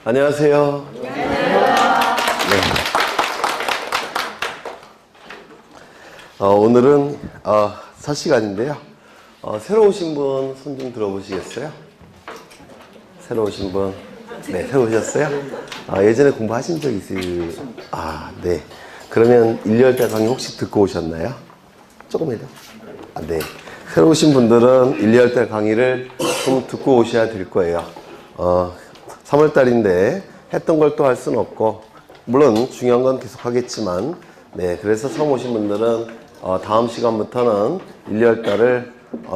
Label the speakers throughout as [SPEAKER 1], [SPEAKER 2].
[SPEAKER 1] 안녕하세요. 네. 오늘은 첫 시간인데요. 새로 오신 분 손 좀 들어보시겠어요? 새로 오신 분. 네, 새로 오셨어요? 예전에 공부하신 적 있으세요? 네. 그러면 1~2달 강의 혹시 듣고 오셨나요? 조금이라도? 네. 새로 오신 분들은 1~2달 강의를 좀 듣고 오셔야 될 거예요. 3월달인데 했던 걸 또 할 수는 없고, 물론 중요한 건 계속 하겠지만, 네. 그래서 처음 오신 분들은 다음 시간부터는 1~2달을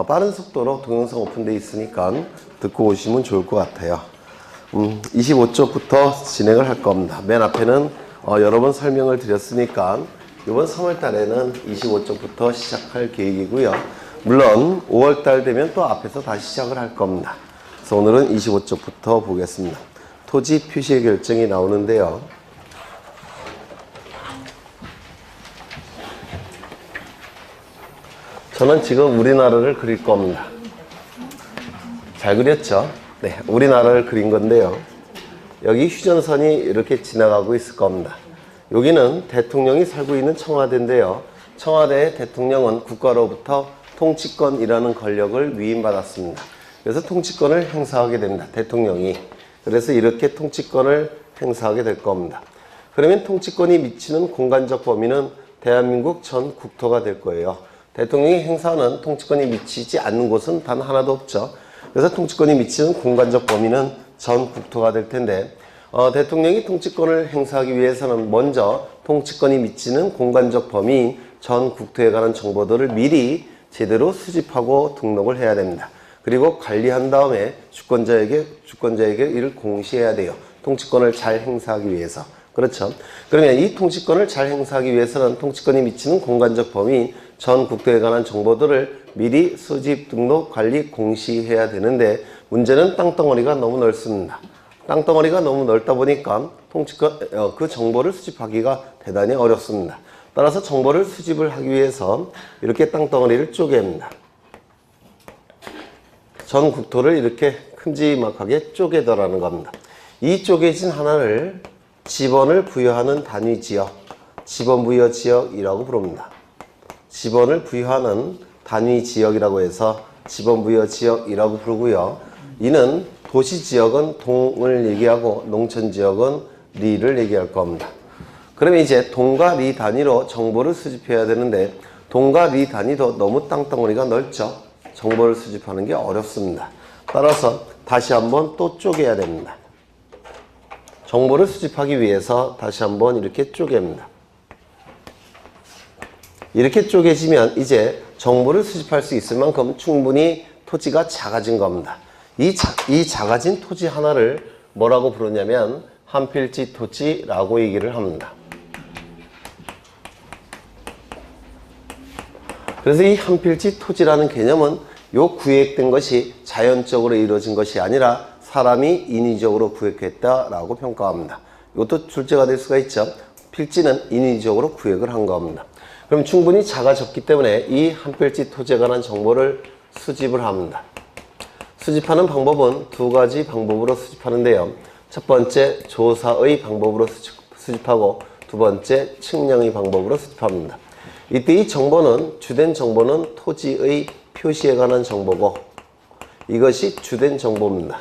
[SPEAKER 1] 빠른 속도로 동영상 오픈되어 있으니까 듣고 오시면 좋을 것 같아요. 25쪽부터 진행을 할 겁니다. 맨 앞에는 여러 번 설명을 드렸으니까 이번 3월달에는 25쪽부터 시작할 계획이고요. 물론 5월달 되면 또 앞에서 다시 시작을 할 겁니다. 그래서 오늘은 25쪽부터 보겠습니다. 토지 표시의 결정이 나오는데요. 저는 지금 우리나라를 그릴 겁니다. 잘 그렸죠? 네, 우리나라를 그린 건데요. 여기 휴전선이 이렇게 지나가고 있을 겁니다. 여기는 대통령이 살고 있는 청와대인데요. 청와대의 대통령은 국가로부터 통치권이라는 권력을 위임받았습니다. 그래서 통치권을 행사하게 됩니다. 대통령이. 그래서 이렇게 통치권을 행사하게 될 겁니다. 그러면 통치권이 미치는 공간적 범위는 대한민국 전 국토가 될 거예요. 대통령이 행사하는 통치권이 미치지 않는 곳은 단 하나도 없죠. 그래서 통치권이 미치는 공간적 범위는 전 국토가 될 텐데, 대통령이 통치권을 행사하기 위해서는 먼저 통치권이 미치는 공간적 범위인 전 국토에 관한 정보들을 미리 제대로 수집하고 등록을 해야 됩니다. 그리고 관리한 다음에 주권자에게 이를 공시해야 돼요. 통치권을 잘 행사하기 위해서. 그렇죠. 그러면 이 통치권을 잘 행사하기 위해서는 통치권이 미치는 공간적 범위인 전 국토에 관한 정보들을 미리 수집, 등록, 관리, 공시해야 되는데, 문제는 땅덩어리가 너무 넓습니다. 땅덩어리가 너무 넓다 보니까 그 정보를 수집하기가 대단히 어렵습니다. 따라서 정보를 수집을 하기 위해서 이렇게 땅덩어리를 쪼갭니다. 전 국토를 이렇게 큼지막하게 쪼개더라는 겁니다. 이 쪼개진 하나를 지번을 부여하는 단위 지역, 지번 부여 지역이라고 부릅니다. 지번을 부여하는 단위 지역이라고 해서 지번 부여 지역이라고 부르고요. 이는 도시 지역은 동을 얘기하고 농촌 지역은 리를 얘기할 겁니다. 그러면 이제 동과 리 단위로 정보를 수집해야 되는데, 동과 리 단위도 너무 땅덩어리가 넓죠. 정보를 수집하는 게 어렵습니다. 따라서 다시 한번 또 쪼개야 됩니다. 정보를 수집하기 위해서 다시 한번 이렇게 쪼갭니다. 이렇게 쪼개지면 이제 정보를 수집할 수 있을 만큼 충분히 토지가 작아진 겁니다. 이 작아진 토지 하나를 뭐라고 부르냐면 한필지 토지라고 얘기를 합니다. 그래서 이 한필지 토지라는 개념은 요 구획된 것이 자연적으로 이루어진 것이 아니라 사람이 인위적으로 구획했다라고 평가합니다. 이것도 출제가 될 수가 있죠. 필지는 인위적으로 구획을 한 겁니다. 그럼 충분히 작아졌기 때문에 이 한필지 토지에 관한 정보를 수집을 합니다. 수집하는 방법은 두 가지 방법으로 수집하는데요. 첫 번째, 조사의 방법으로 수집하고 두 번째, 측량의 방법으로 수집합니다. 이때 이 정보는, 주된 정보는 토지의 표시에 관한 정보고, 이것이 주된 정보입니다.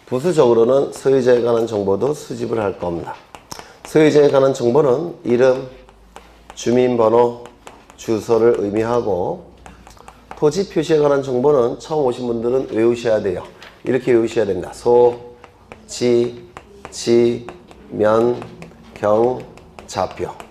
[SPEAKER 1] 부수적으로는 소유자에 관한 정보도 수집을 할 겁니다. 소유자에 관한 정보는 이름, 주민번호, 주소를 의미하고, 토지 표시에 관한 정보는 처음 오신 분들은 외우셔야 돼요. 이렇게 외우셔야 됩니다. 소, 지, 면, 경, 좌표.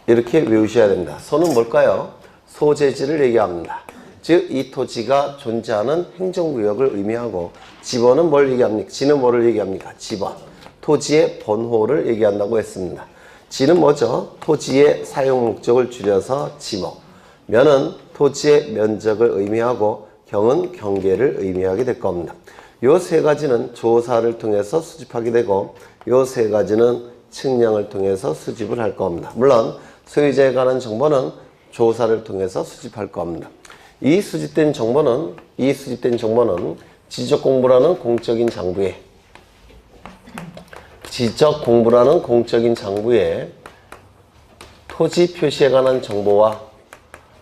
[SPEAKER 1] 이렇게 외우셔야 됩니다. 소는 뭘까요? 소재지를 얘기합니다. 즉, 이 토지가 존재하는 행정구역을 의미하고, 지번은 뭘 얘기합니까? 지는 뭐를 얘기합니까? 지번. 토지의 번호를 얘기한다고 했습니다. 지는 뭐죠? 토지의 사용 목적을 줄여서 지목. 면은 토지의 면적을 의미하고, 경은 경계를 의미하게 될 겁니다. 요 세 가지는 조사를 통해서 수집하게 되고, 요 세 가지는 측량을 통해서 수집을 할 겁니다. 물론 소유자에 관한 정보는 조사를 통해서 수집할 겁니다. 이 수집된 정보는 지적공부라는 공적인 장부에 지적 공부라는 공적인 장부에 토지 표시에 관한 정보와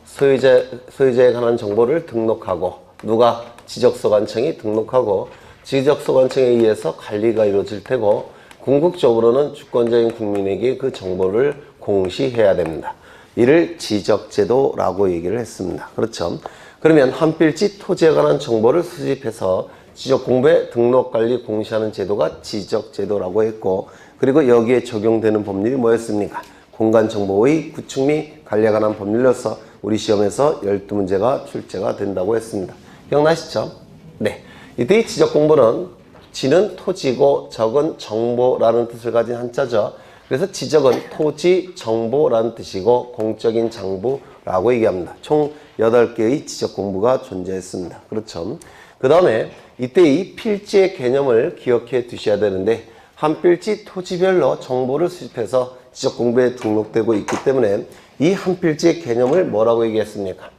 [SPEAKER 1] 소유자에 관한 정보를 등록하고 누가 지적소관청이 등록하고 지적소관청에 의해서 관리가 이루어질 테고 궁극적으로는 주권자인 국민에게 그 정보를 공시해야 됩니다. 이를 지적제도라고 얘기를 했습니다. 그렇죠? 그러면 한 필지 토지에 관한 정보를 수집해서 지적공부에 등록관리 공시하는 제도가 지적제도라고 했고 그리고 여기에 적용되는 법률이 뭐였습니까? 공간정보의 구축 및 관리에 관한 법률로서 우리 시험에서 12문제가 출제가 된다고 했습니다. 기억나시죠? 네. 이때 이 지적공부는 지는 토지고 적은 정보라는 뜻을 가진 한자죠. 그래서 지적은 토지, 정보라는 뜻이고 공적인 장부라고 얘기합니다. 총 8개의 지적공부가 존재했습니다. 그렇죠? 그 다음에 이때 이 필지의 개념을 기억해 두셔야 되는데 한 필지 토지별로 정보를 수집해서 지적공부에 등록되고 있기 때문에 이 한 필지의 개념을 뭐라고 얘기했습니까?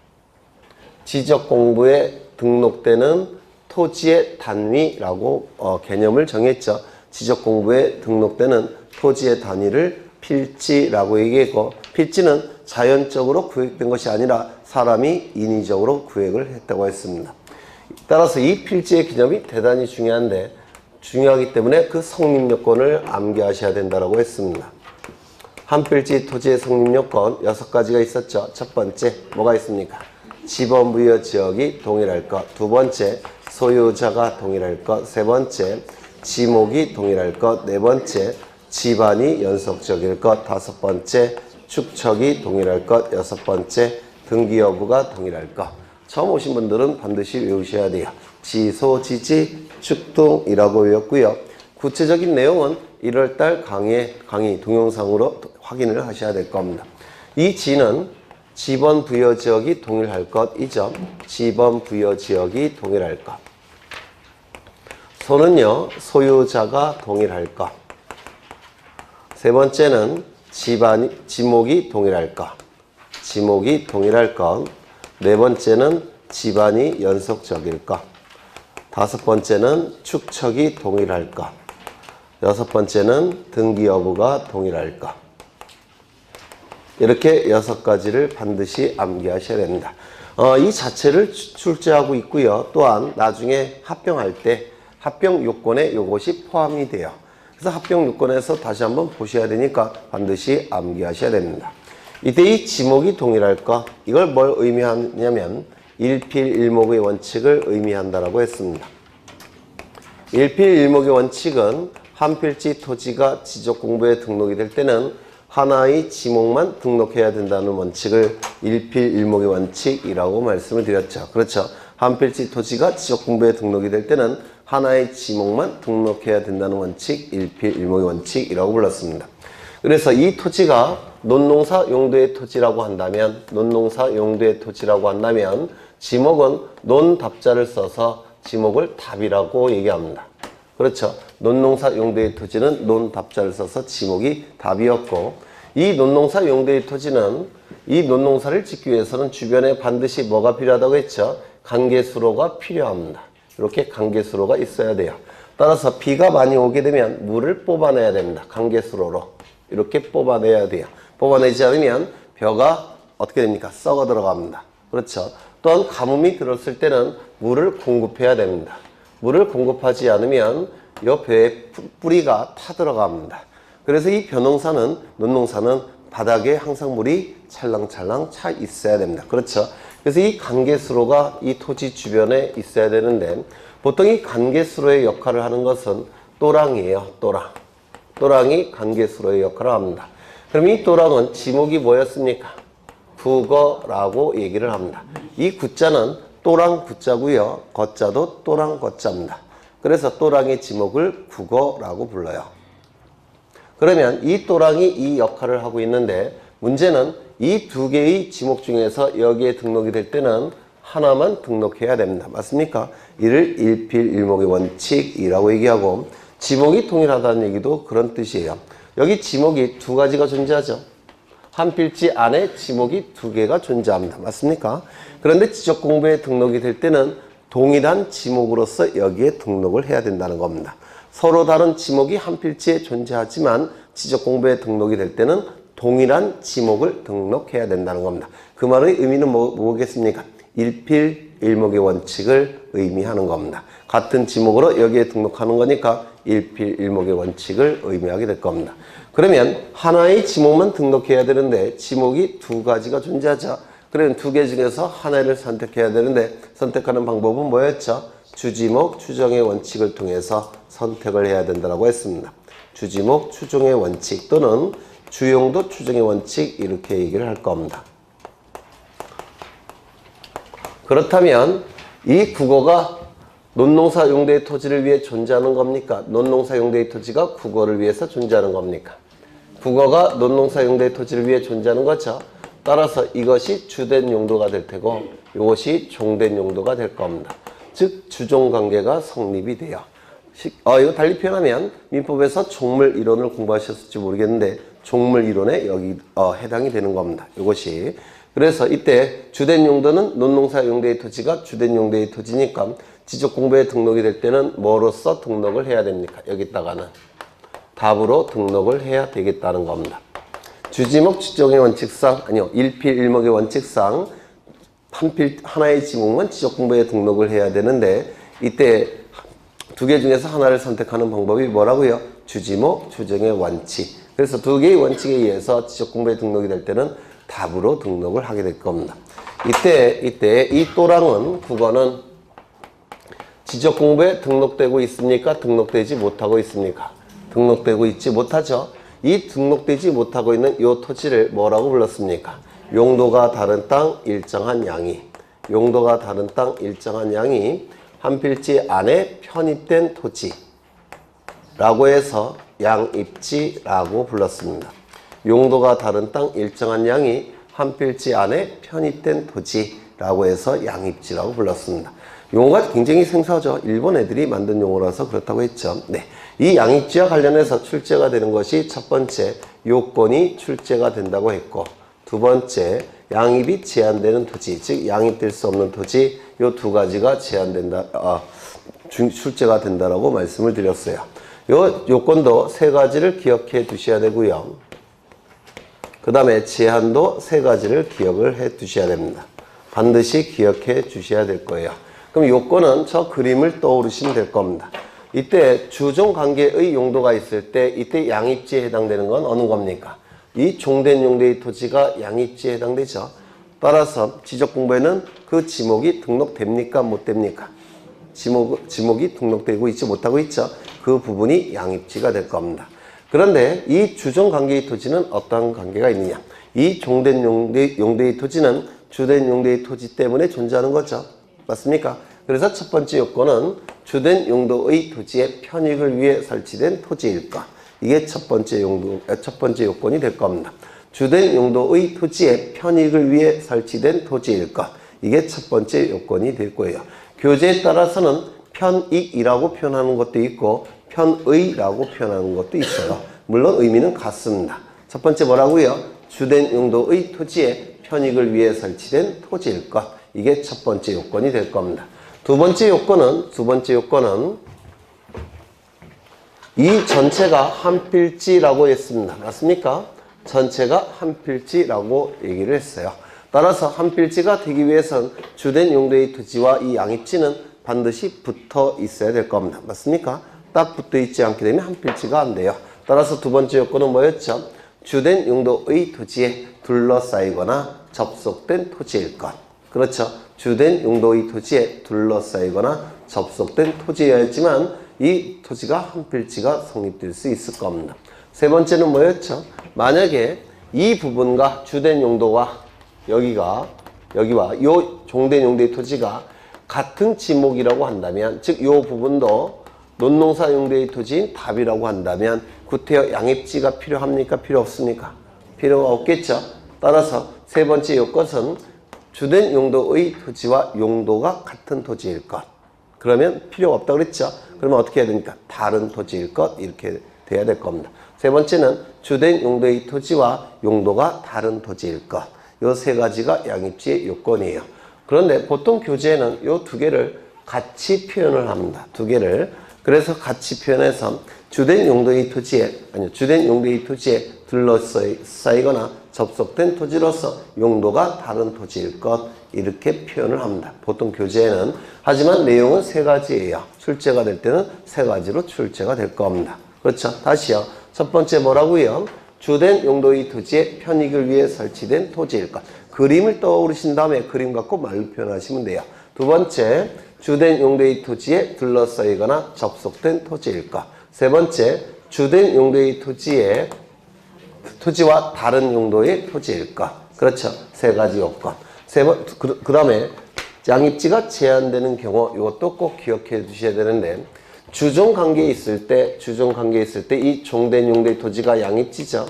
[SPEAKER 1] 지적공부에 등록되는 토지의 단위라고 개념을 정했죠. 지적공부에 등록되는 토지의 단위를 필지라고 얘기했고 필지는 자연적으로 구획된 것이 아니라 사람이 인위적으로 구획을 했다고 했습니다. 따라서 이 필지의 개념이 대단히 중요하기 때문에 그 성립요건을 암기하셔야 된다고 했습니다. 한 필지 토지의 성립요건 6가지가 있었죠. 첫 번째 뭐가 있습니까? 지번부여 지역이 동일할 것. 두 번째 소유자가 동일할 것. 세 번째 지목이 동일할 것. 네 번째 지반이 연속적일 것. 다섯 번째 축척이 동일할 것. 여섯 번째 등기 여부가 동일할 것. 처음 오신 분들은 반드시 외우셔야 돼요. 지소, 지지, 축동이라고 외웠고요. 구체적인 내용은 1월달 강의 동영상으로 확인을 하셔야 될 겁니다. 이 지는 지번 부여 지역이 동일할 것이죠. 지번 부여 지역이 동일할 것. 소는요, 소유자가 동일할 것. 세 번째는 지목이 동일할 것. 지목이 동일할 것. 네 번째는 지반이 연속적일 것. 다섯 번째는 축척이 동일할 것. 여섯 번째는 등기 여부가 동일할 것. 이렇게 6가지를 반드시 암기하셔야 됩니다. 이 자체를 출제하고 있고요. 또한 나중에 합병할 때 합병 요건에 이것이 포함이 돼요. 그래서 합병 요건에서 다시 한번 보셔야 되니까 반드시 암기하셔야 됩니다. 이때 이 지목이 동일할 것, 이걸 뭘 의미하냐면 일필일목의 원칙을 의미한다라고 했습니다. 일필일목의 원칙은 한 필지 토지가 지적공부에 등록이 될 때는 하나의 지목만 등록해야 된다는 원칙을 일필일목의 원칙이라고 말씀을 드렸죠. 그렇죠. 한 필지 토지가 지적공부에 등록이 될 때는 하나의 지목만 등록해야 된다는 원칙, 일필일목의 원칙이라고 불렀습니다. 그래서 이 토지가 논농사 용도의 토지라고 한다면 지목은 논답자를 써서 지목을 답이라고 얘기합니다. 그렇죠. 논농사 용도의 토지는 논답자를 써서 지목이 답이었고 이 논농사 용도의 토지는 이 논농사를 짓기 위해서는 주변에 반드시 뭐가 필요하다고 했죠? 관계수로가 필요합니다. 이렇게 관계수로가 있어야 돼요. 따라서 비가 많이 오게 되면 물을 뽑아내야 됩니다. 관계수로로. 이렇게 뽑아내야 돼요. 뽑아내지 않으면 벼가 어떻게 됩니까? 썩어 들어갑니다. 그렇죠. 또한 가뭄이 들었을 때는 물을 공급해야 됩니다. 물을 공급하지 않으면 이 벼의 뿌리가 타들어갑니다. 그래서 이 논농사는 바닥에 항상 물이 찰랑찰랑 차 있어야 됩니다. 그렇죠. 그래서 이 관계수로가 이 토지 주변에 있어야 되는데 보통 이 관계수로의 역할을 하는 것은 또랑이에요. 또랑이 관계수로의 역할을 합니다. 그럼 이 또랑은 지목이 뭐였습니까? 국어라고 얘기를 합니다. 이 구자는 또랑 구자고요. 거자도 또랑 거자입니다. 그래서 또랑의 지목을 국어라고 불러요. 그러면 이 또랑이 이 역할을 하고 있는데 문제는 이 2개의 지목 중에서 여기에 등록이 될 때는 하나만 등록해야 됩니다. 맞습니까? 이를 일필일목의 원칙이라고 얘기하고 지목이 동일하다는 얘기도 그런 뜻이에요. 여기 지목이 2가지가 존재하죠. 한 필지 안에 지목이 2개가 존재합니다. 맞습니까? 그런데 지적공부에 등록이 될 때는 동일한 지목으로서 여기에 등록을 해야 된다는 겁니다. 서로 다른 지목이 한 필지에 존재하지만 지적공부에 등록이 될 때는 동일한 지목을 등록해야 된다는 겁니다. 그 말의 의미는 뭐겠습니까? 일필일목의 원칙을 의미하는 겁니다. 같은 지목으로 여기에 등록하는 거니까 일필일목의 원칙을 의미하게 될 겁니다. 그러면 하나의 지목만 등록해야 되는데 지목이 두 가지가 존재하죠. 그러면 두 개 중에서 하나를 선택해야 되는데 선택하는 방법은 뭐였죠? 주지목 추정의 원칙을 통해서 선택을 해야 된다고 했습니다. 주지목 추정의 원칙 또는 주용도 추정의 원칙 이렇게 얘기를 할 겁니다. 그렇다면 이 국어가 논농사 용대의 토지를 위해 존재하는 겁니까? 논농사 용대의 토지가 국어를 위해서 존재하는 겁니까? 국어가 논농사 용대의 토지를 위해 존재하는 거죠. 따라서 이것이 주된 용도가 될 테고 이것이 종된 용도가 될 겁니다. 즉 주종관계가 성립이 돼요. 이거 달리 표현하면 민법에서 종물 이론을 공부하셨을지 모르겠는데 종물 이론에 여기 해당이 되는 겁니다. 이것이 그래서 이때 주된 용도는 논농사 용대의 토지가 주된 용대의 토지니까 지적공부에 등록이 될 때는 뭐로서 등록을 해야 됩니까? 여기다가는 답으로 등록을 해야 되겠다는 겁니다. 주지목 추정의 원칙상 일필일목의 원칙상 하나의 지목만 지적공부에 등록을 해야 되는데 이때 두 개 중에서 하나를 선택하는 방법이 뭐라고요? 주지목 추정의 원칙. 그래서 두 개의 원칙에 의해서 지적공부에 등록이 될 때는 답으로 등록을 하게 될 겁니다. 이때 이 또랑은 국어는 지적공부에 등록되고 있습니까? 등록되지 못하고 있습니까? 등록되고 있지 못하죠. 이 등록되지 못하고 있는 이 토지를 뭐라고 불렀습니까? 용도가 다른 땅 일정한 양이 용도가 다른 땅 일정한 양이 한 필지 안에 편입된 토지라고 해서 양입지라고 불렀습니다. 용도가 다른 땅 일정한 양이 한 필지 안에 편입된 토지라고 해서 양입지라고 불렀습니다. 용어가 굉장히 생소하죠. 일본 애들이 만든 용어라서 그렇다고 했죠. 네, 이 양입지와 관련해서 출제가 되는 것이 첫 번째 요건이 출제가 된다고 했고 두 번째 양입이 제한되는 토지, 즉 양입될 수 없는 토지 요 두 가지가 출제가 된다라고 말씀을 드렸어요. 요 요건도 세 가지를 기억해 두셔야 되고요. 그 다음에 제한도 세 가지를 기억을 해 두셔야 됩니다. 반드시 기억해 주셔야 될 거예요. 그럼 요건은 저 그림을 떠오르시면 될 겁니다. 이때 주종관계의 용도가 있을 때 이때 양입지에 해당되는 건 어느 겁니까? 이 종된 용도의 토지가 양입지에 해당되죠. 따라서 지적공부에는 그 지목이 등록됩니까? 못 됩니까? 지목이 등록되고 있지 못하고 있죠. 그 부분이 양입지가 될 겁니다. 그런데 이 주종관계의 토지는 어떤 관계가 있느냐? 이 종된 용도의 토지는 주된 용도의 토지 때문에 존재하는 거죠. 맞습니까? 그래서 첫 번째 요건은 주된 용도의 토지의 편익을 위해 설치된 토지일 것. 이게 첫 번째 요건이 될 겁니다. 주된 용도의 토지의 편익을 위해 설치된 토지일 것. 이게 첫 번째 요건이 될 거예요. 교재에 따라서는 편익이라고 표현하는 것도 있고 편의라고 표현하는 것도 있어요. 물론 의미는 같습니다. 첫 번째 뭐라고요? 주된 용도의 토지의 편익을 위해 설치된 토지일 것. 이게 첫 번째 요건이 될 겁니다. 두 번째 요건은 이 전체가 한 필지라고 했습니다. 맞습니까? 전체가 한 필지라고 얘기를 했어요. 따라서 한 필지가 되기 위해선 주된 용도의 토지와 이 양입지는 반드시 붙어 있어야 될 겁니다. 맞습니까? 딱 붙어 있지 않게 되면 한 필지가 안 돼요. 따라서 두 번째 요건은 뭐였죠? 주된 용도의 토지에 둘러싸이거나 접속된 토지일 것. 그렇죠. 주된 용도의 토지에 둘러싸이거나 접속된 토지여야지만 이 토지가 한 필지가 성립될 수 있을 겁니다. 세 번째는 뭐였죠? 만약에 이 부분과 주된 용도와 여기와 이 종된 용도의 토지가 같은 지목이라고 한다면, 즉 이 부분도 논농사 용도의 토지인 답이라고 한다면 구태여 양입지가 필요합니까? 필요 없습니까? 필요가 없겠죠. 따라서 세 번째 요건은 주된 용도의 토지와 용도가 같은 토지일 것. 그러면 필요가 없다고 그랬죠. 그러면 어떻게 해야 됩니까? 다른 토지일 것. 이렇게 돼야 될 겁니다. 세 번째는 주된 용도의 토지와 용도가 다른 토지일 것. 이 세 가지가 양입지의 요건이에요. 그런데 보통 교재에는 이 두 개를 같이 표현을 합니다. 두 개를 그래서 같이 표현해서 주된 용도의 토지에 둘러싸이거나 접속된 토지로서 용도가 다른 토지일 것, 이렇게 표현을 합니다. 보통 교재에는. 하지만 내용은 세 가지예요. 출제가 될 때는 세 가지로 출제가 될 겁니다. 그렇죠? 다시요. 첫 번째 뭐라고요? 주된 용도의 토지에 편익을 위해 설치된 토지일 것. 그림을 떠오르신 다음에 그림 갖고 말로 표현하시면 돼요. 두 번째, 주된 용도의 토지에 둘러싸이거나 접속된 토지일 것. 세 번째, 주된 용도의 토지와 다른 용도의 토지일 것. 그렇죠? 세 가지 요건. 그 다음에 양입지가 제한되는 경우, 이것도 꼭 기억해 두셔야 되는데, 주종 관계에 있을 때 이 종된 용도의 토지가 양입지죠.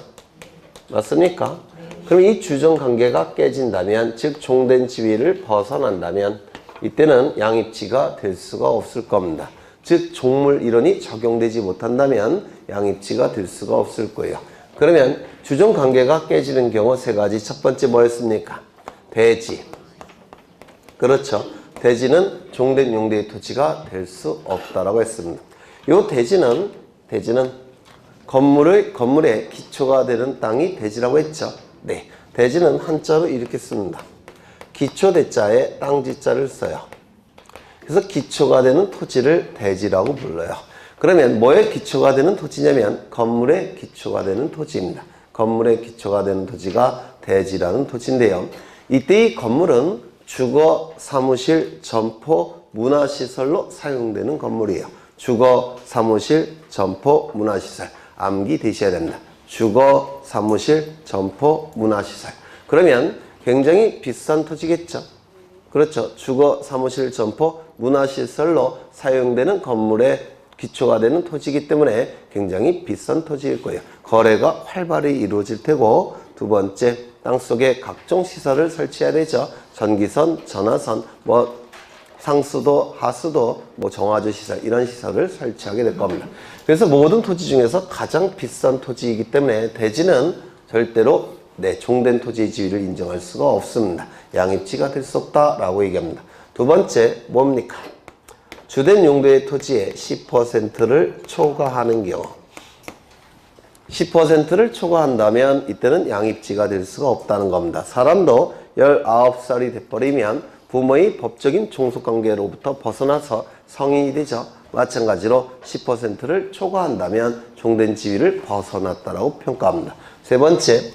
[SPEAKER 1] 맞습니까? 그럼 이 주종 관계가 깨진다면, 즉 종된 지위를 벗어난다면 이때는 양입지가 될 수가 없을 겁니다. 즉 종물 이론이 적용되지 못한다면 양입지가 될 수가 없을 거예요. 그러면 주종 관계가 깨지는 경우 세 가지. 첫 번째 뭐였습니까? 대지. 그렇죠. 대지는 종된 용도의 토지가 될 수 없다라고 했습니다. 이 대지는 건물의 기초가 되는 땅이 대지라고 했죠. 네. 대지는 한자로 이렇게 씁니다. 기초 대자에 땅 지자를 써요. 그래서 기초가 되는 토지를 대지라고 불러요. 그러면 뭐의 기초가 되는 토지냐면 건물의 기초가 되는 토지입니다. 건물의 기초가 되는 토지가 대지라는 토지인데요. 이때 이 건물은 주거, 사무실, 점포, 문화시설로 사용되는 건물이에요. 주거, 사무실, 점포, 문화시설. 암기되셔야 됩니다. 주거, 사무실, 점포, 문화시설. 그러면 굉장히 비싼 토지겠죠. 그렇죠. 주거, 사무실, 점포, 문화시설로 사용되는 건물의 기초가 되는 토지이기 때문에 굉장히 비싼 토지일 거예요. 거래가 활발히 이루어질 테고, 두 번째, 땅속에 각종 시설을 설치해야 되죠. 전기선, 전화선, 상수도, 하수도, 정화조 시설, 이런 시설을 설치하게 될 겁니다. 그래서 모든 토지 중에서 가장 비싼 토지이기 때문에 대지는 절대로 종된 토지의 지위를 인정할 수가 없습니다. 양입지가 될 수 없다라고 얘기합니다. 두 번째, 뭡니까? 주된 용도의 토지의 10%를 초과하는 경우. 10%를 초과한다면 이때는 양입지가 될 수가 없다는 겁니다. 사람도 19살이 돼버리면 부모의 법적인 종속관계로부터 벗어나서 성인이 되죠. 마찬가지로 10%를 초과한다면 종된 지위를 벗어났다라고 평가합니다. 세 번째,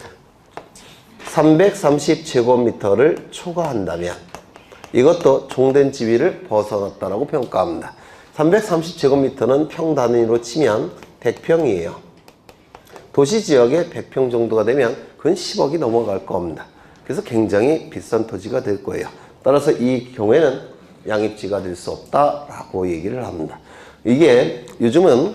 [SPEAKER 1] 330제곱미터를 초과한다면 이것도 종된 지위를 벗어났다라고 평가합니다. 330제곱미터는 평 단위로 치면 100평이에요. 도시지역에 100평 정도가 되면 그건 10억이 넘어갈 겁니다. 그래서 굉장히 비싼 토지가 될 거예요. 따라서 이 경우에는 양입지가 될 수 없다라고 얘기를 합니다. 이게 요즘은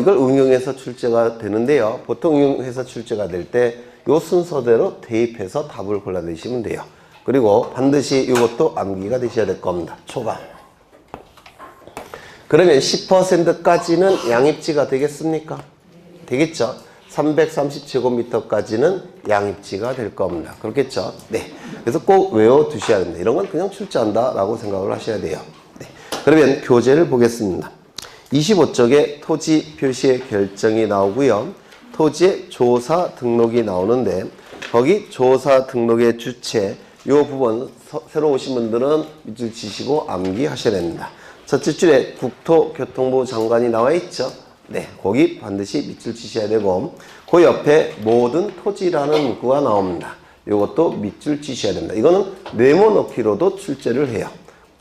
[SPEAKER 1] 이걸 응용해서 출제가 되는데요. 보통 응용해서 출제가 될 때 이 순서대로 대입해서 답을 골라내시면 돼요. 그리고 반드시 이것도 암기가 되셔야 될 겁니다. 초과. 그러면 10%까지는 양입지가 되겠습니까? 되겠죠? 330제곱미터까지는 양입지가 될 겁니다. 그렇겠죠? 네. 그래서 꼭 외워두셔야 됩니다. 이런 건 그냥 출제한다 라고 생각을 하셔야 돼요. 네. 그러면 교재를 보겠습니다. 25쪽에 토지 표시의 결정이 나오고요. 토지의 조사 등록이 나오는데 거기 조사 등록의 주체 이 부분 새로 오신 분들은 밑줄 치시고 암기하셔야 됩니다. 첫째 줄에 국토교통부 장관이 나와 있죠. 네, 거기 반드시 밑줄 치셔야 되고 그 옆에 모든 토지라는 문구가 나옵니다. 이것도 밑줄 치셔야 됩니다. 이거는 네모넣기로도 출제를 해요.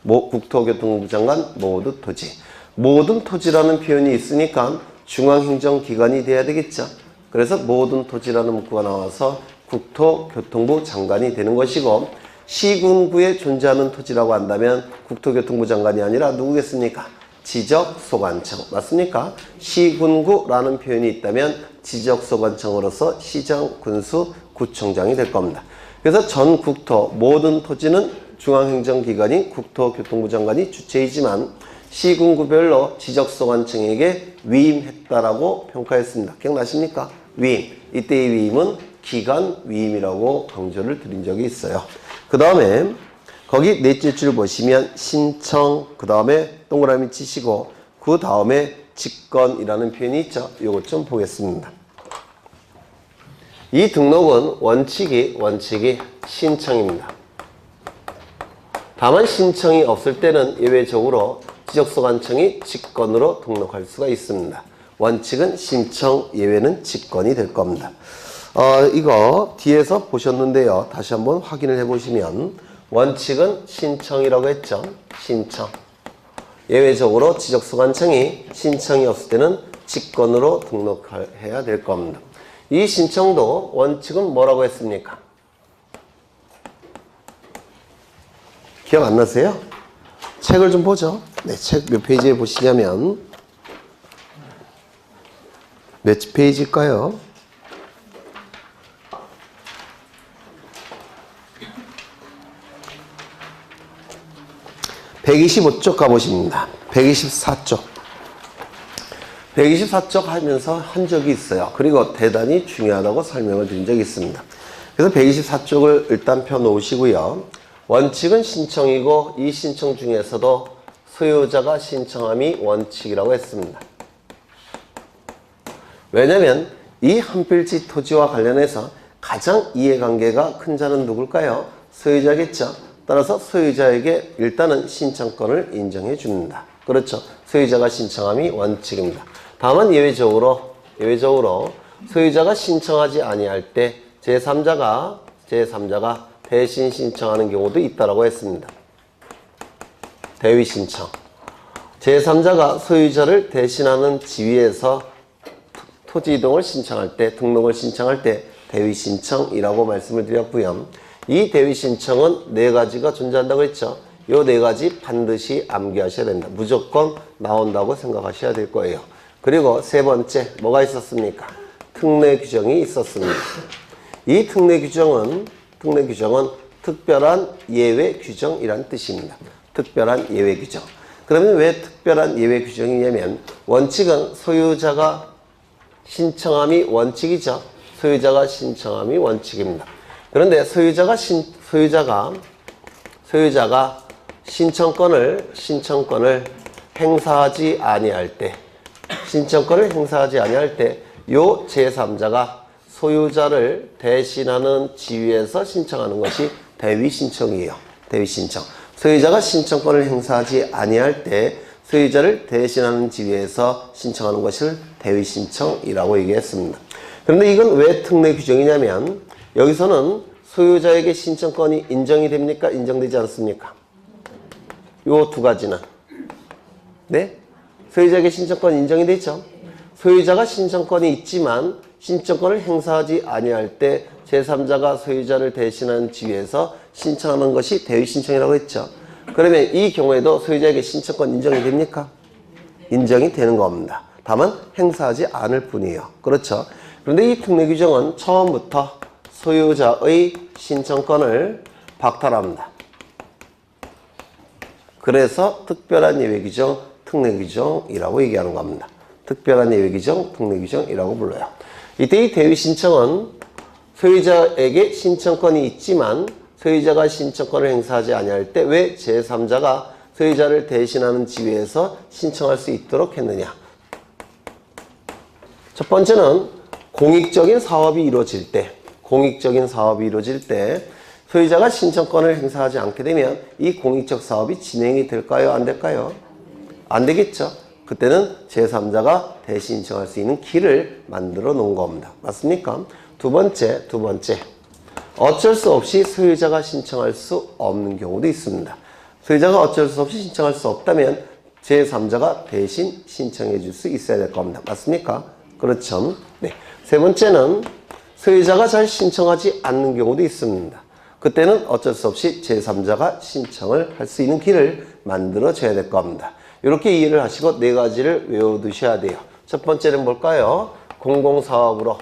[SPEAKER 1] 국토교통부 장관 모든 토지. 모든 토지라는 표현이 있으니까 중앙행정기관이 돼야 되겠죠. 그래서 모든 토지라는 문구가 나와서 국토교통부 장관이 되는 것이고 시군구에 존재하는 토지라고 한다면 국토교통부 장관이 아니라 누구겠습니까? 지적소관청. 맞습니까? 시군구라는 표현이 있다면 지적소관청으로서 시정, 군수, 구청장이 될 겁니다. 그래서 전 국토, 모든 토지는 중앙행정기관인 국토교통부 장관이 주체이지만 시군구별로 지적소관청에게 위임했다라고 평가했습니다. 기억나십니까? 위임. 이때의 위임은 기간 위임이라고 강조를 드린 적이 있어요. 그 다음에 거기 넷째 줄 보시면 신청, 그 다음에 동그라미 치시고 그 다음에 직권이라는 표현이 있죠. 요것 좀 보겠습니다. 이 등록은 원칙이 신청입니다. 다만 신청이 없을 때는 예외적으로 지적소관청이 직권으로 등록할 수가 있습니다. 원칙은 신청, 예외는 직권이 될 겁니다. 이거 뒤에서 보셨는데요. 다시 한번 확인을 해보시면 원칙은 신청이라고 했죠. 신청. 예외적으로 지적소관청이 신청이 없을 때는 직권으로 등록해야 될 겁니다. 이 신청도 원칙은 뭐라고 했습니까? 기억 안 나세요? 책을 좀 보죠. 네, 책 몇 페이지에 보시냐면 몇 페이지일까요? 125쪽 가보십니다. 124쪽. 124쪽 하면서 한 적이 있어요. 그리고 대단히 중요하다고 설명을 드린 적이 있습니다. 그래서 124쪽을 일단 펴놓으시고요. 원칙은 신청이고 이 신청 중에서도 소유자가 신청함이 원칙이라고 했습니다. 왜냐하면 이 한 필지 토지와 관련해서 가장 이해관계가 큰 자는 누굴까요? 소유자겠죠. 따라서 소유자에게 일단은 신청권을 인정해 줍니다. 그렇죠. 소유자가 신청함이 원칙입니다. 다만 예외적으로 소유자가 신청하지 아니할 때 제3자가 대신 신청하는 경우도 있다고 했습니다. 대위 신청. 제3자가 소유자를 대신하는 지위에서 토지 이동을 신청할 때, 등록을 신청할 때 대위 신청이라고 말씀을 드렸고요. 이 대위 신청은 네 가지가 존재한다고 했죠. 이 네 가지 반드시 암기하셔야 됩니다. 무조건 나온다고 생각하셔야 될 거예요. 그리고 세 번째, 뭐가 있었습니까? 특례 규정이 있었습니다. 이 특례 규정은 특별한 예외 규정이란 뜻입니다. 특별한 예외 규정. 그러면 왜 특별한 예외 규정이냐면 원칙은 소유자가 신청함이 원칙이죠. 소유자가 신청함이 원칙입니다. 그런데 소유자가 신청권을 행사하지 아니할 때 요 제3자가 소유자를 대신하는 지위에서 신청하는 것이 대위 신청이에요. 대위 신청. 소유자가 신청권을 행사하지 아니할 때 소유자를 대신하는 지위에서 신청하는 것을 대위 신청이라고 얘기했습니다. 그런데 이건 왜 특례 규정이냐면 여기서는 소유자에게 신청권이 인정이 됩니까? 인정되지 않습니까? 요 두 가지는. 네? 소유자에게 신청권이 인정이 되죠. 소유자가 신청권이 있지만 신청권을 행사하지 아니할 때 제3자가 소유자를 대신하는 지위에서 신청하는 것이 대위 신청이라고 했죠. 그러면 이 경우에도 소유자에게 신청권 인정이 됩니까? 인정이 되는 겁니다. 다만 행사하지 않을 뿐이에요. 그렇죠. 그런데 이 특례 규정은 처음부터 소유자의 신청권을 박탈합니다. 그래서 특별한 예외 규정, 특례 규정이라고 얘기하는 겁니다. 특별한 예외 규정, 특례 규정이라고 불러요. 이때 이 대위 신청은 소유자에게 신청권이 있지만 소유자가 신청권을 행사하지 아니할 때 왜 제3자가 소유자를 대신하는 지위에서 신청할 수 있도록 했느냐. 첫 번째는 공익적인 사업이 이루어질 때 소유자가 신청권을 행사하지 않게 되면 이 공익적 사업이 진행이 될까요? 안 될까요? 안 되겠죠. 그때는 제3자가 대신 신청할 수 있는 길을 만들어 놓은 겁니다. 맞습니까? 두 번째. 어쩔 수 없이 소유자가 신청할 수 없는 경우도 있습니다. 소유자가 어쩔 수 없이 신청할 수 없다면 제3자가 대신 신청해 줄 수 있어야 될 겁니다. 맞습니까? 그렇죠. 네. 세 번째는 소유자가 잘 신청하지 않는 경우도 있습니다. 그때는 어쩔 수 없이 제3자가 신청을 할 수 있는 길을 만들어 줘야 될 겁니다. 이렇게 이해를 하시고 네 가지를 외워두셔야 돼요. 첫 번째는 뭘까요? 공공사업으로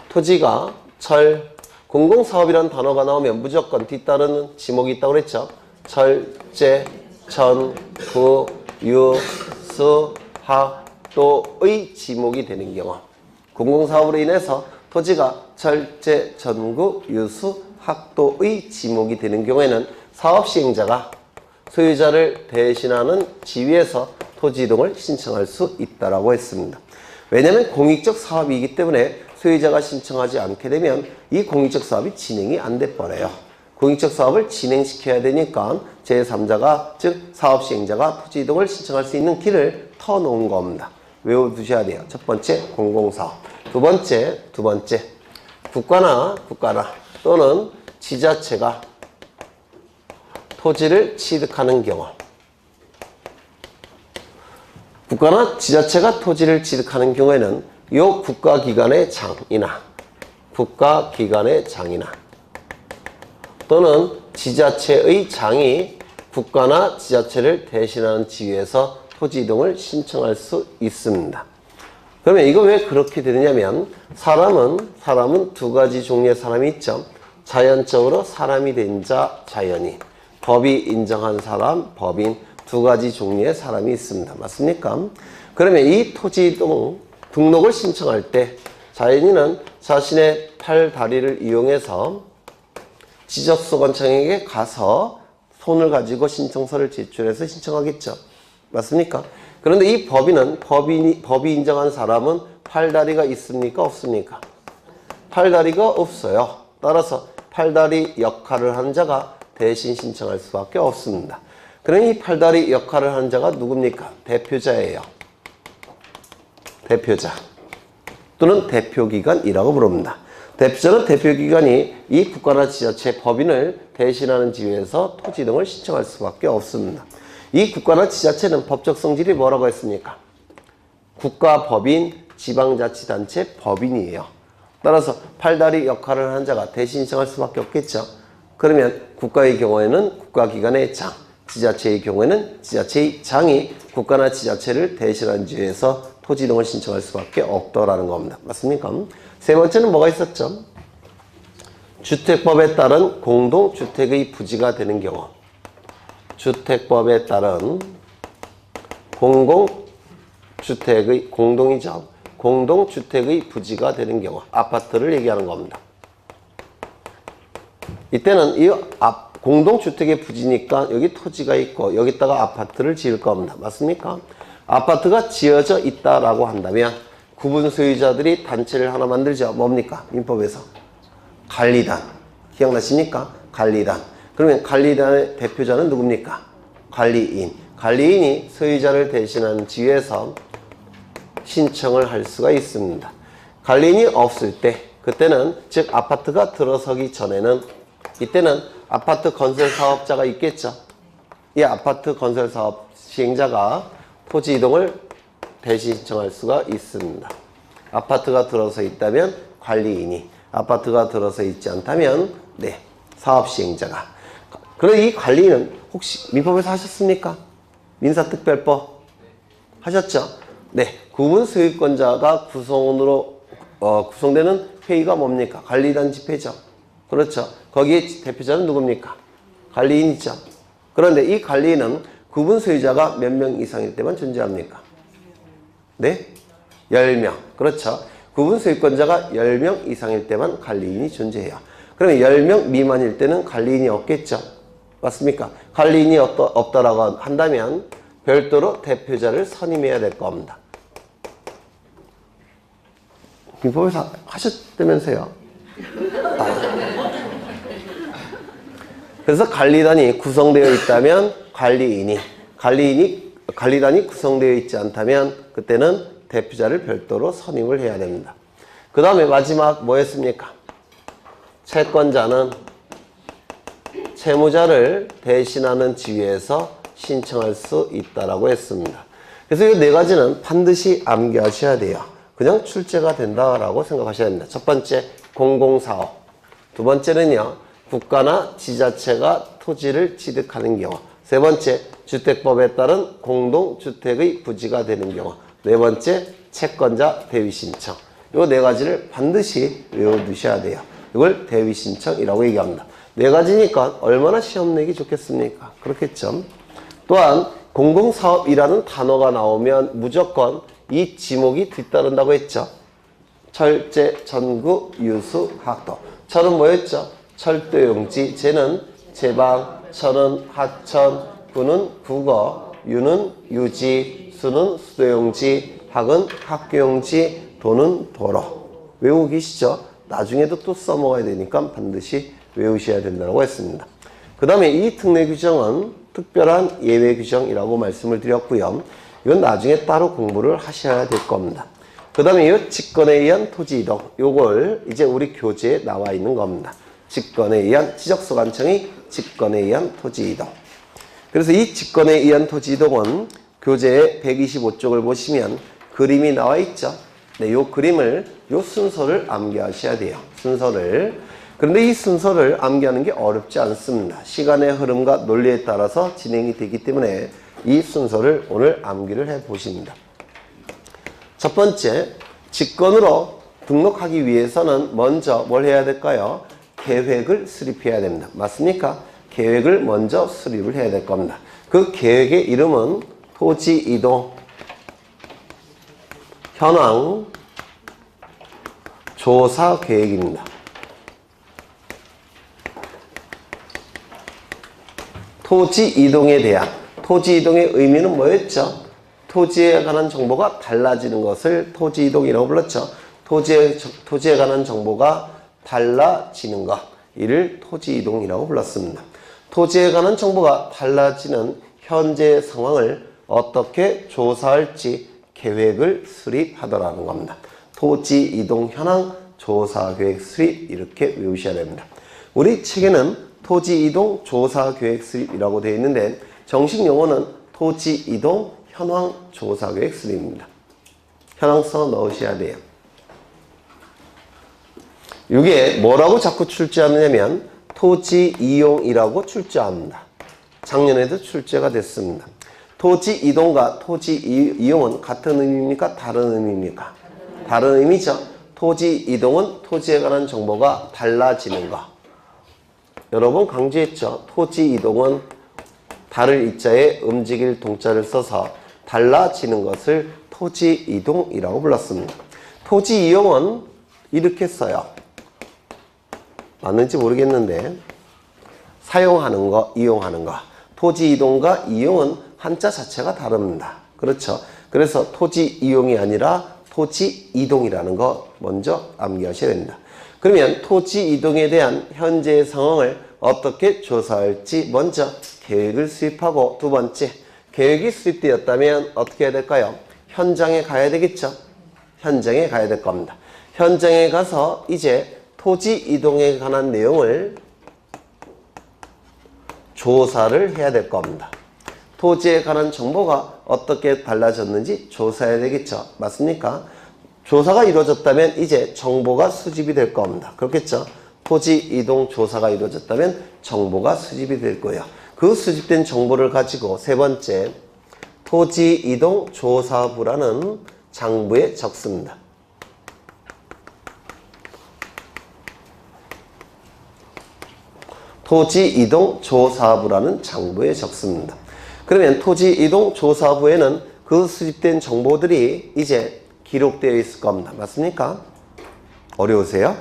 [SPEAKER 1] 토지가 공공사업이라는 단어가 나오면 무조건 뒤따르는 지목이 있다고 그랬죠. 철제, 천, 구, 유, 수, 학, 도의 지목이 되는 경우. 공공사업으로 인해서 토지가 철제, 전구, 유수, 학도의 지목이 되는 경우에는 사업시행자가 소유자를 대신하는 지위에서 토지 이동을 신청할 수 있다라고 했습니다. 왜냐하면 공익적 사업이기 때문에 소유자가 신청하지 않게 되면 이 공익적 사업이 진행이 안 돼 버려요. 공익적 사업을 진행시켜야 되니까 제3자가 즉 사업 시행자가 토지 이동을 신청할 수 있는 길을 터놓은 겁니다. 외워두셔야 돼요. 첫 번째 공공사업, 두 번째 국가나 또는 지자체가 토지를 취득하는 경우, 국가나 지자체가 토지를 취득하는 경우에는 이 국가기관의 장이나 또는 지자체의 장이 국가나 지자체를 대신하는 지위에서 토지 이동을 신청할 수 있습니다. 그러면 이거 왜 그렇게 되느냐면 사람은 두 가지 종류의 사람이 있죠. 자연적으로 사람이 된 자, 자연인, 법이 인정한 사람, 법인, 두 가지 종류의 사람이 있습니다. 맞습니까? 그러면 이 토지 이동 등록을 신청할 때 자연인은 자신의 팔, 다리를 이용해서 지적소관청에게 가서 손을 가지고 신청서를 제출해서 신청하겠죠. 맞습니까? 그런데 이 법인은 법이 인정한 사람은 팔다리가 있습니까? 없습니까? 팔다리가 없어요. 따라서 팔다리 역할을 하는 자가 대신 신청할 수밖에 없습니다. 그럼 이 팔다리 역할을 하는 자가 누굽니까? 대표자예요. 대표자 또는 대표기관이라고 부릅니다. 대표자는 대표기관이 이 국가나 지자체 법인을 대신하는 지위에서 토지 이동을 신청할 수밖에 없습니다. 이 국가나 지자체는 법적 성질이 뭐라고 했습니까? 국가 법인, 지방자치단체 법인이에요. 따라서 팔다리 역할을 하는 자가 대신 신청할 수밖에 없겠죠. 그러면 국가의 경우에는 국가기관의 장, 지자체의 경우에는 지자체의 장이 국가나 지자체를 대신하는 지위에서 토지 이동을 신청할 수밖에 없더라는 겁니다. 맞습니까? 세 번째는 뭐가 있었죠? 주택법에 따른 공동주택의 부지가 되는 경우, 주택법에 따른 공동주택의 부지가 되는 경우, 아파트를 얘기하는 겁니다. 이때는 이 공동주택의 부지니까 여기 토지가 있고 여기다가 아파트를 지을 겁니다. 맞습니까? 아파트가 지어져 있다라고 한다면 구분 소유자들이 단체를 하나 만들죠. 뭡니까? 민법에서 관리단. 기억나십니까? 관리단. 그러면 관리단의 대표자는 누굽니까? 관리인. 관리인이 소유자를 대신하는 지위에서 신청을 할 수가 있습니다. 관리인이 없을 때, 그때는 즉 아파트가 들어서기 전에는 이때는 아파트 건설 사업자가 있겠죠. 이 아파트 건설 사업 시행자가 토지 이동을 대신 신청할 수가 있습니다. 아파트가 들어서 있다면 관리인이, 아파트가 들어서 있지 않다면 사업 시행자가. 그럼 이 관리인은 혹시 민법에서 하셨습니까? 민사특별법 하셨죠? 구분 소유권자가 구성원으로 구성되는 회의가 뭡니까? 관리단 집회죠. 그렇죠. 거기에 대표자는 누굽니까? 관리인이죠. 그런데 이 관리인은 구분 소유자가 몇 명 이상일 때만 존재합니까? 10명. 그렇죠. 구분 소유권자가 10명 이상일 때만 관리인이 존재해요. 그러면 10명 미만일 때는 관리인이 없겠죠. 맞습니까? 관리인이 없다라고 한다면 별도로 대표자를 선임해야 될 겁니다. 민법에서 하셨다면서요? 그래서 관리단이 구성되어 있다면 관리단이 구성되어 있지 않다면 그때는 대표자를 별도로 선임을 해야 됩니다. 그 다음에 마지막 뭐였습니까? 채권자는 채무자를 대신하는 지위에서 신청할 수 있다라고 했습니다. 그래서 이 네 가지는 반드시 암기하셔야 돼요. 그냥 출제가 된다라고 생각하셔야 됩니다. 첫 번째, 공공사업. 두 번째는요, 국가나 지자체가 토지를 취득하는 경우. 세 번째, 주택법에 따른 공동주택의 부지가 되는 경우. 네 번째, 채권자 대위신청. 이 네 가지를 반드시 외워두셔야 돼요. 이걸 대위신청이라고 얘기합니다. 네 가지니까 얼마나 시험 내기 좋겠습니까? 그렇겠죠. 또한 공공사업이라는 단어가 나오면 무조건 이 지목이 뒤따른다고 했죠. 철제, 전구, 유수, 학도. 철은 뭐였죠? 철도용지, 제는 제방, 철은 하천, 구는 국어, 유는 유지, 수는 수도용지, 학은 학교용지, 도는 도로. 외우고 계시죠? 나중에도 또 써먹어야 되니까 반드시 외우셔야 된다고 했습니다. 그 다음에 이 특례 규정은 특별한 예외 규정이라고 말씀을 드렸고요. 이건 나중에 따로 공부를 하셔야 될 겁니다. 그 다음에 이 직권에 의한 토지 이동, 요걸 이제 우리 교재에 나와 있는 겁니다. 직권에 의한 지적소관청이 직권에 의한 토지 이동. 그래서 이 직권에 의한 토지 이동은 교재의 125쪽을 보시면 그림이 나와 있죠. 네, 요 그림을, 요 순서를 암기하셔야 돼요. 순서를. 그런데 이 순서를 암기하는 게 어렵지 않습니다. 시간의 흐름과 논리에 따라서 진행이 되기 때문에 이 순서를 오늘 암기를 해 보십니다. 첫 번째, 직권으로 등록하기 위해서는 먼저 뭘 해야 될까요? 계획을 수립해야 됩니다. 맞습니까? 계획을 먼저 수립을 해야 될 겁니다. 그 계획의 이름은 토지 이동 현황 조사 계획입니다. 토지 이동에 대한, 토지 이동의 의미는 뭐였죠? 토지에 관한 정보가 달라지는 것을 토지 이동이라고 불렀죠. 토지에 관한 정보가 달라지는 것, 이를 토지 이동이라고 불렀습니다. 토지에 관한 정보가 달라지는 현재 상황을 어떻게 조사할지 계획을 수립하더라는 겁니다. 토지 이동 현황 조사 계획 수립, 이렇게 외우셔야 됩니다. 우리 책에는 토지 이동 조사 계획 수립이라고 되어 있는데 정식 용어는 토지 이동 현황 조사 계획 수립입니다. 현황 써 넣으셔야 돼요. 이게 뭐라고 자꾸 출제하느냐면 토지 이용이라고 출제합니다. 작년에도 출제가 됐습니다. 토지 이동과 토지 이용은 같은 의미입니까? 다른 의미입니까? 다른 의미죠. 토지 이동은 토지에 관한 정보가 달라지는 것. 여러 번 강조했죠. 토지 이동은 달을 이자에 움직일 동자를 써서 달라지는 것을 토지 이동이라고 불렀습니다. 토지 이용은 이렇게 써요. 맞는지 모르겠는데 사용하는 거, 이용하는 거. 토지 이동과 이용은 한자 자체가 다릅니다. 그렇죠. 그래서 토지 이용이 아니라 토지 이동이라는 거 먼저 암기하셔야 됩니다. 그러면 토지 이동에 대한 현재의 상황을 어떻게 조사할지 먼저 계획을 수립하고, 두 번째, 계획이 수립되었다면 어떻게 해야 될까요? 현장에 가야 되겠죠. 현장에 가야 될 겁니다. 현장에 가서 이제 토지 이동에 관한 내용을 조사를 해야 될 겁니다. 토지에 관한 정보가 어떻게 달라졌는지 조사해야 되겠죠. 맞습니까? 조사가 이루어졌다면 이제 정보가 수집이 될 겁니다. 그렇겠죠? 토지 이동 조사가 이루어졌다면 정보가 수집이 될 거예요. 그 수집된 정보를 가지고 세 번째, 토지 이동 조사부라는 장부에 적습니다. 토지 이동 조사부라는 장부에 적습니다. 그러면 토지 이동 조사부에는 그 수집된 정보들이 이제 기록되어 있을 겁니다. 맞습니까? 어려우세요?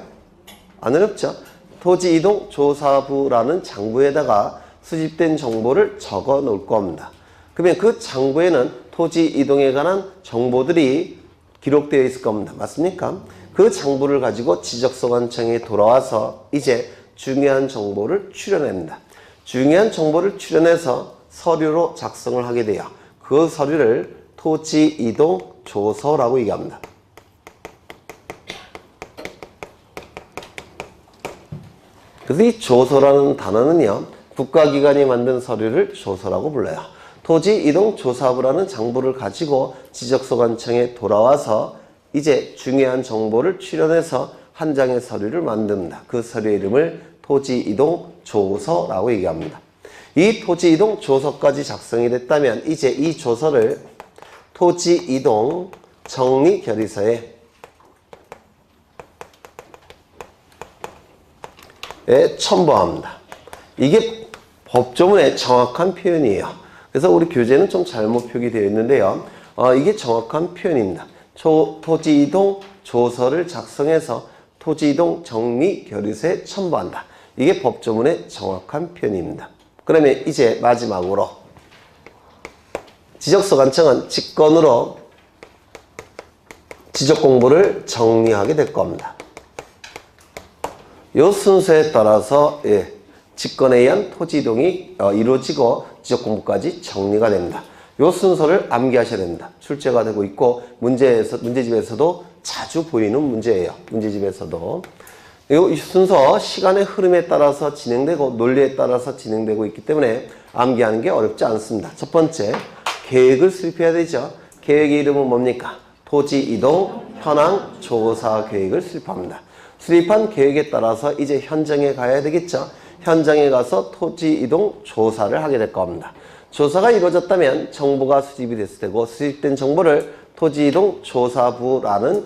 [SPEAKER 1] 안 어렵죠? 토지 이동 조사부라는 장부에다가 수집된 정보를 적어 놓을 겁니다. 그러면 그 장부에는 토지 이동에 관한 정보들이 기록되어 있을 겁니다. 맞습니까? 그 장부를 가지고 지적소관청에 돌아와서 이제 중요한 정보를 추려냅니다. 중요한 정보를 추려내서 서류로 작성을 하게 돼요. 그 서류를 토지 이동 조서라고 얘기합니다. 그래서 이 조서라는 단어는요, 국가기관이 만든 서류를 조서라고 불러요. 토지 이동 조사부라는 장부를 가지고 지적소관청에 돌아와서 이제 중요한 정보를 추려내서 한 장의 서류를 만듭니다. 그 서류의 이름을 토지 이동 조서라고 얘기합니다. 이 토지 이동 조서까지 작성이 됐다면 이제 이 조서를 토지 이동 정리 결의서에 첨부합니다. 이게 법조문의 정확한 표현이에요. 그래서 우리 교재는 좀 잘못 표기되어 있는데요. 이게 정확한 표현입니다. 토지 이동 조서를 작성해서 토지 이동 정리 결의서에 첨부한다. 이게 법조문의 정확한 표현입니다. 그러면 이제 마지막으로 지적소관청은 직권으로 지적공부를 정리하게 될 겁니다. 이 순서에 따라서 직권에 의한 토지 이동이 이루어지고 지적공부까지 정리가 됩니다. 이 순서를 암기하셔야 됩니다. 출제가 되고 있고 문제집에서도 자주 보이는 문제예요. 문제집에서도. 이 순서 시간의 흐름에 따라서 진행되고 논리에 따라서 진행되고 있기 때문에 암기하는 게 어렵지 않습니다. 첫 번째, 계획을 수립해야 되죠. 계획의 이름은 뭡니까? 토지 이동 현황 조사 계획을 수립합니다. 수립한 계획에 따라서 이제 현장에 가야 되겠죠. 현장에 가서 토지 이동 조사를 하게 될 겁니다. 조사가 이루어졌다면 정보가 수집이 됐을 테고 수집된 정보를 토지이동 조사부라는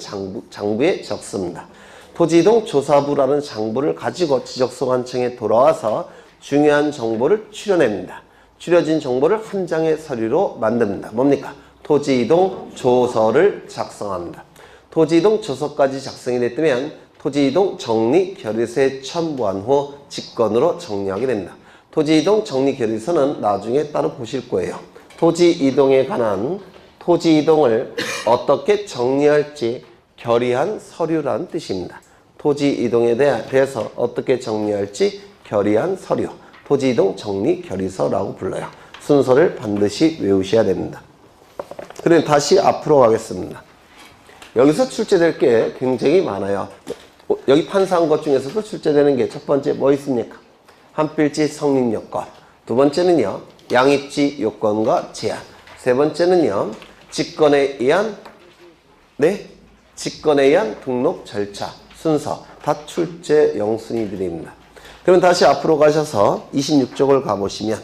[SPEAKER 1] 장부에 적습니다. 토지이동 조사부라는 장부를 가지고 지적소관청에 돌아와서 중요한 정보를 추려냅니다. 추려진 정보를 한 장의 서류로 만듭니다. 뭡니까? 토지이동 조서를 작성합니다. 토지이동 조서까지 작성이 됐다면 토지이동 정리 결의서에 첨부한 후 직권으로 정리하게 됩니다. 토지이동 정리 결의서는 나중에 따로 보실 거예요. 토지이동에 관한 토지이동을 어떻게 정리할지 결의한 서류라는 뜻입니다. 토지이동에 대해서 어떻게 정리할지 결의한 서류, 토지이동 정리 결의서라고 불러요. 순서를 반드시 외우셔야 됩니다. 그럼 다시 앞으로 가겠습니다. 여기서 출제될 게 굉장히 많아요. 여기 판사한 것 중에서도 출제되는 게 첫 번째 뭐 있습니까? 한필지 성립 요건. 두 번째는요, 양입지 요건과 제한. 세 번째는요, 직권에 의한 등록 절차, 순서. 다 출제 영순위들입니다. 그럼 다시 앞으로 가셔서 26쪽을 가보시면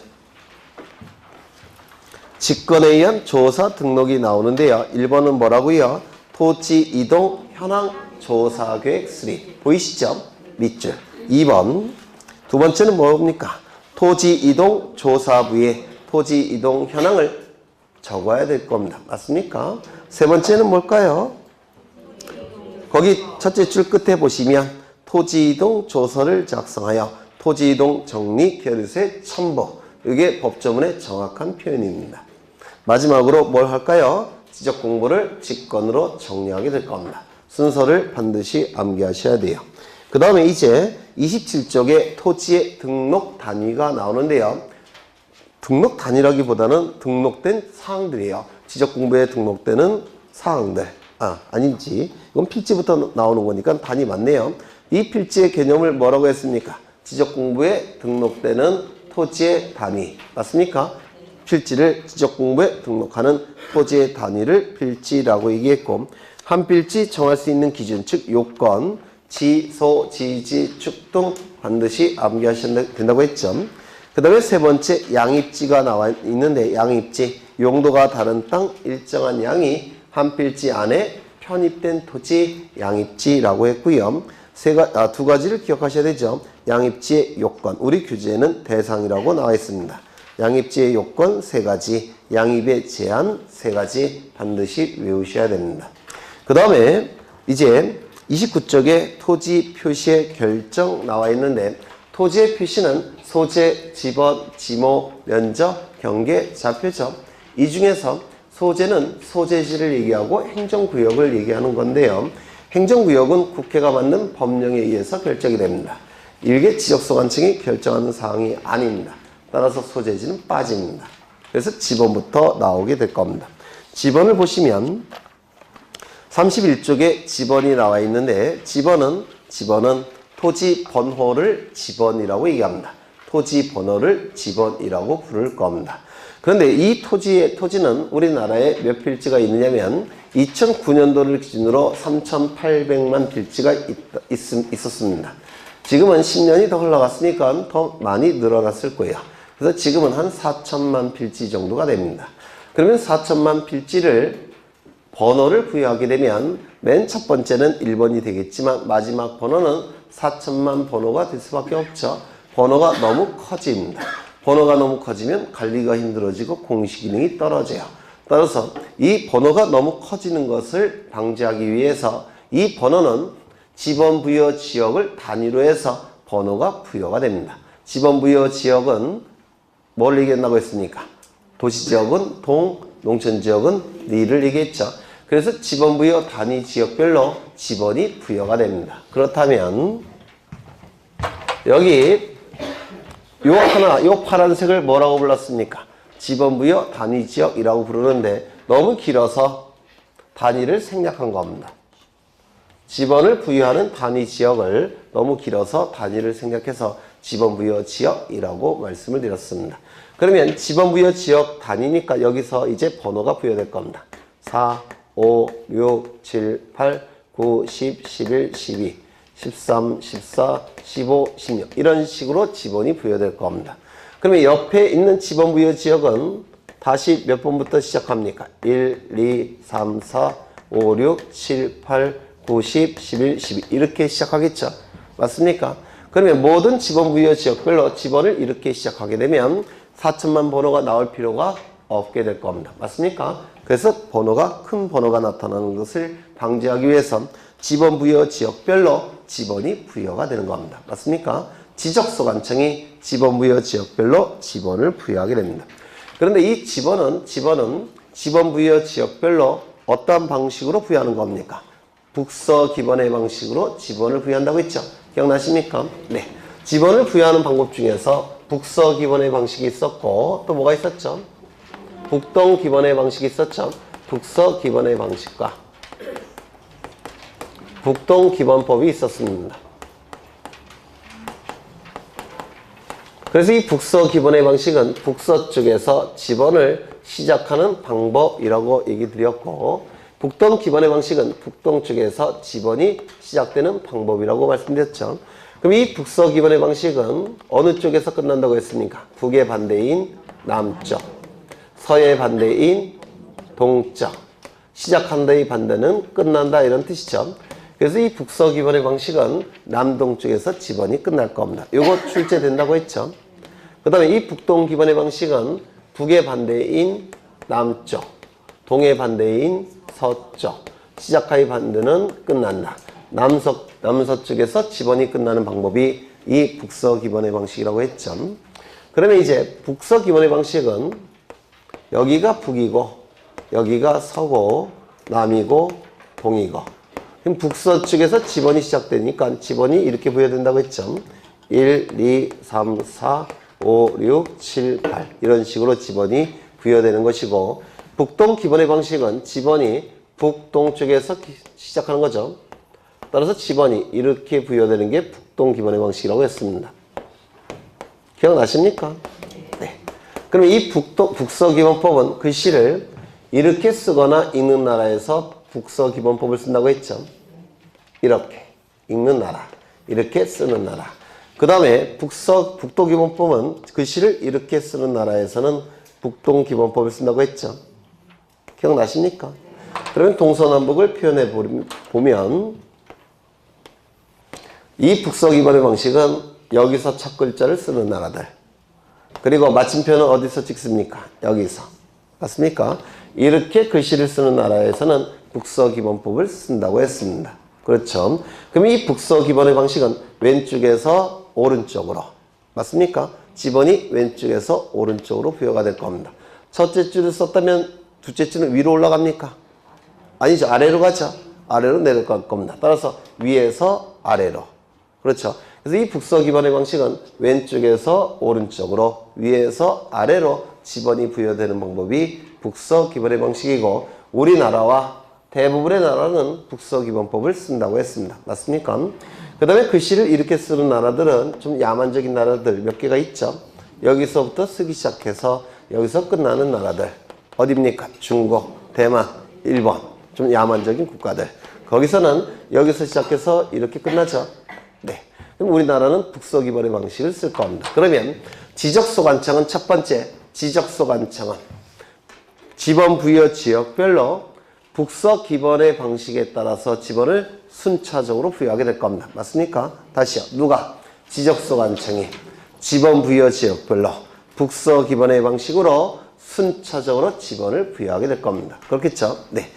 [SPEAKER 1] 직권에 의한 조사 등록이 나오는데요. 1번은 뭐라고요? 토지 이동 현황 조사 계획 수립. 보이시죠? 밑줄. 2번. 두 번째는 뭡니까? 토지 이동 조사부에 토지 이동 현황을 적어야 될 겁니다. 맞습니까? 세 번째는 뭘까요? 거기 첫째 줄 끝에 보시면 토지 이동 조서를 작성하여 토지 이동 정리 결의서에 첨부. 이게 법조문의 정확한 표현입니다. 마지막으로 뭘 할까요? 지적 공부를 직권으로 정리하게 될 겁니다. 순서를 반드시 암기하셔야 돼요. 그 다음에 이제 27쪽에 토지의 등록 단위가 나오는데요. 등록 단위라기보다는 등록된 사항들이에요. 지적 공부에 등록되는 사항들. 아닌지. 이건 필지부터 나오는 거니까 단위 맞네요. 이 필지의 개념을 뭐라고 했습니까? 지적 공부에 등록되는 토지의 단위. 맞습니까? 필지를 지적 공부에 등록하는 토지의 단위를 필지라고 얘기했고, 한 필지 정할 수 있는 기준, 즉 요건, 지, 소, 지지, 축 등 반드시 암기하셔야 된다고 했죠. 그 다음에 세 번째 양입지가 나와 있는데, 양입지, 용도가 다른 땅 일정한 양이 한 필지 안에 편입된 토지 양입지라고 했고요. 두 가지를 기억하셔야 되죠. 양입지의 요건, 우리 규제에는 대상이라고 나와 있습니다. 양입지의 요건 세 가지, 양입의 제한 세 가지 반드시 외우셔야 됩니다. 그 다음에 이제 29쪽에 토지 표시의 결정 나와 있는데, 토지의 표시는 소재, 지번, 지모, 면적, 경계, 좌표죠. 이 중에서 소재는 소재지를 얘기하고 행정구역을 얘기하는 건데요. 행정구역은 국회가 만든 법령에 의해서 결정이 됩니다. 이게 지적소관청이 결정하는 사항이 아닙니다. 따라서 소재지는 빠집니다. 그래서 지번부터 나오게 될 겁니다. 지번을 보시면 31쪽에 지번이 나와 있는데, 지번은 토지 번호를 지번이라고 얘기합니다. 토지 번호를 지번이라고 부를 겁니다. 그런데 이 토지는 우리나라에 몇 필지가 있느냐면 2009년도를 기준으로 3,800만 필지가 있었습니다. 지금은 10년이 더 흘러갔으니까 더 많이 늘어났을 거예요. 그래서 지금은 한 4천만 필지 정도가 됩니다. 그러면 4천만 필지를 번호를 부여하게 되면 맨 첫 번째는 1번이 되겠지만 마지막 번호는 4천만 번호가 될 수밖에 없죠. 번호가 너무 커집니다. 번호가 너무 커지면 관리가 힘들어지고 공시 기능이 떨어져요. 따라서 이 번호가 너무 커지는 것을 방지하기 위해서 이 번호는 지번 부여 지역을 단위로 해서 번호가 부여가 됩니다. 지번 부여 지역은 뭘 얘기한다고 했습니까? 도시지역은 동, 농촌지역은 리를 얘기했죠. 그래서 지번부여 단위 지역별로 지번이 부여가 됩니다. 그렇다면 여기 요 파란색을 뭐라고 불렀습니까? 지번부여 단위 지역이라고 부르는데 너무 길어서 단위를 생략한 겁니다. 지번을 부여하는 단위 지역을 너무 길어서 단위를 생략해서 지번부여 지역이라고 말씀을 드렸습니다. 그러면 지번부여 지역 단위니까 여기서 이제 번호가 부여될 겁니다. 4, 5, 6, 7, 8, 9, 10, 11, 12, 13, 14, 15, 16 이런 식으로 지번이 부여될 겁니다. 그러면 옆에 있는 지번부여 지역은 다시 몇 번부터 시작합니까? 1, 2, 3, 4, 5, 6, 7, 8, 9, 10, 11, 12 이렇게 시작하겠죠. 맞습니까? 그러면 모든 지번부여 지역별로 지번을 이렇게 시작하게 되면 4천만 번호가 나올 필요가 없게 될 겁니다. 맞습니까? 그래서 큰 번호가 나타나는 것을 방지하기 위해서 지번부여 지역별로 지번이 부여가 되는 겁니다. 맞습니까? 지적소관청이 지번부여 지역별로 지번을 부여하게 됩니다. 그런데 이 지번은 지번부여 지역별로 어떠한 방식으로 부여하는 겁니까? 북서 기번의 방식으로 지번을 부여한다고 했죠. 기억나십니까? 네. 지번을 부여하는 방법 중에서 북서 기번의 방식이 있었고 또 뭐가 있었죠? 북동 기번의 방식이 있었죠. 북서 기번의 방식과 북동 기번법이 있었습니다. 그래서 이 북서 기번의 방식은 북서쪽에서 지번을 시작하는 방법이라고 얘기 드렸고 북동 기번의 방식은 북동 쪽에서 지번이 시작되는 방법이라고 말씀드렸죠. 그럼 이 북서 기번의 방식은 어느 쪽에서 끝난다고 했습니까? 북의 반대인 남쪽, 서의 반대인 동쪽, 시작한다의 반대는 끝난다 이런 뜻이죠. 그래서 이 북서 기번의 방식은 남동쪽에서 지번이 끝날 겁니다. 이거 출제된다고 했죠. 그 다음에 이 북동 기번의 방식은 북의 반대인 남쪽, 동의 반대인 서쪽, 시작하의 반대는 끝난다. 남서쪽에서 지번이 끝나는 방법이 이 북서 기번의 방식이라고 했죠. 그러면 이제 북서 기번의 방식은 여기가 북이고 여기가 서고 남이고 동이고 그럼 북서쪽에서 지번이 시작되니까 지번이 이렇게 부여된다고 했죠. 1, 2, 3, 4, 5, 6, 7, 8 이런 식으로 지번이 부여되는 것이고 북동 기번의 방식은 지번이 북동쪽에서 시작하는 거죠. 따라서 지번이 이렇게 부여되는 게 북동 기번의 방식이라고 했습니다. 기억나십니까? 네. 그럼 이 북서 기번법은 글씨를 이렇게 쓰거나 읽는 나라에서 북서 기번법을 쓴다고 했죠. 이렇게 읽는 나라, 이렇게 쓰는 나라. 그 다음에 북도 기번법은 글씨를 이렇게 쓰는 나라에서는 북동 기번법을 쓴다고 했죠. 기억나십니까? 그러면 동서남북을 표현해 보면 이 북서 기번의 방식은 여기서 첫 글자를 쓰는 나라들 그리고 마침표는 어디서 찍습니까? 여기서. 맞습니까? 이렇게 글씨를 쓰는 나라에서는 북서 기번법을 쓴다고 했습니다. 그렇죠? 그럼 이 북서 기번의 방식은 왼쪽에서 오른쪽으로 맞습니까? 지번이 왼쪽에서 오른쪽으로 부여가 될 겁니다. 첫째 줄을 썼다면 둘째 줄은 위로 올라갑니까? 아니죠. 아래로 가죠. 아래로 내려갈 겁니다. 따라서 위에서 아래로. 그렇죠. 그래서 이 북서 기번의 방식은 왼쪽에서 오른쪽으로 위에서 아래로 지번이 부여되는 방법이 북서 기번의 방식이고 우리나라와 대부분의 나라는 북서 기번법을 쓴다고 했습니다. 맞습니까? 그 다음에 글씨를 이렇게 쓰는 나라들은 좀 야만적인 나라들 몇 개가 있죠. 여기서부터 쓰기 시작해서 여기서 끝나는 나라들 어디입니까? 중국, 대만, 일본 좀 야만적인 국가들 거기서는 여기서 시작해서 이렇게 끝나죠. 네. 그럼 우리나라는 북서 기번의 방식을 쓸 겁니다. 그러면 지적소관청은 첫 번째 지적소관청은 지번 부여 지역별로 북서 기번의 방식에 따라서 지번을 순차적으로 부여하게 될 겁니다. 맞습니까? 다시요. 누가? 지적소관청이 지번 부여 지역별로 북서 기번의 방식으로 순차적으로 지번을 부여하게 될 겁니다. 그렇겠죠? 네.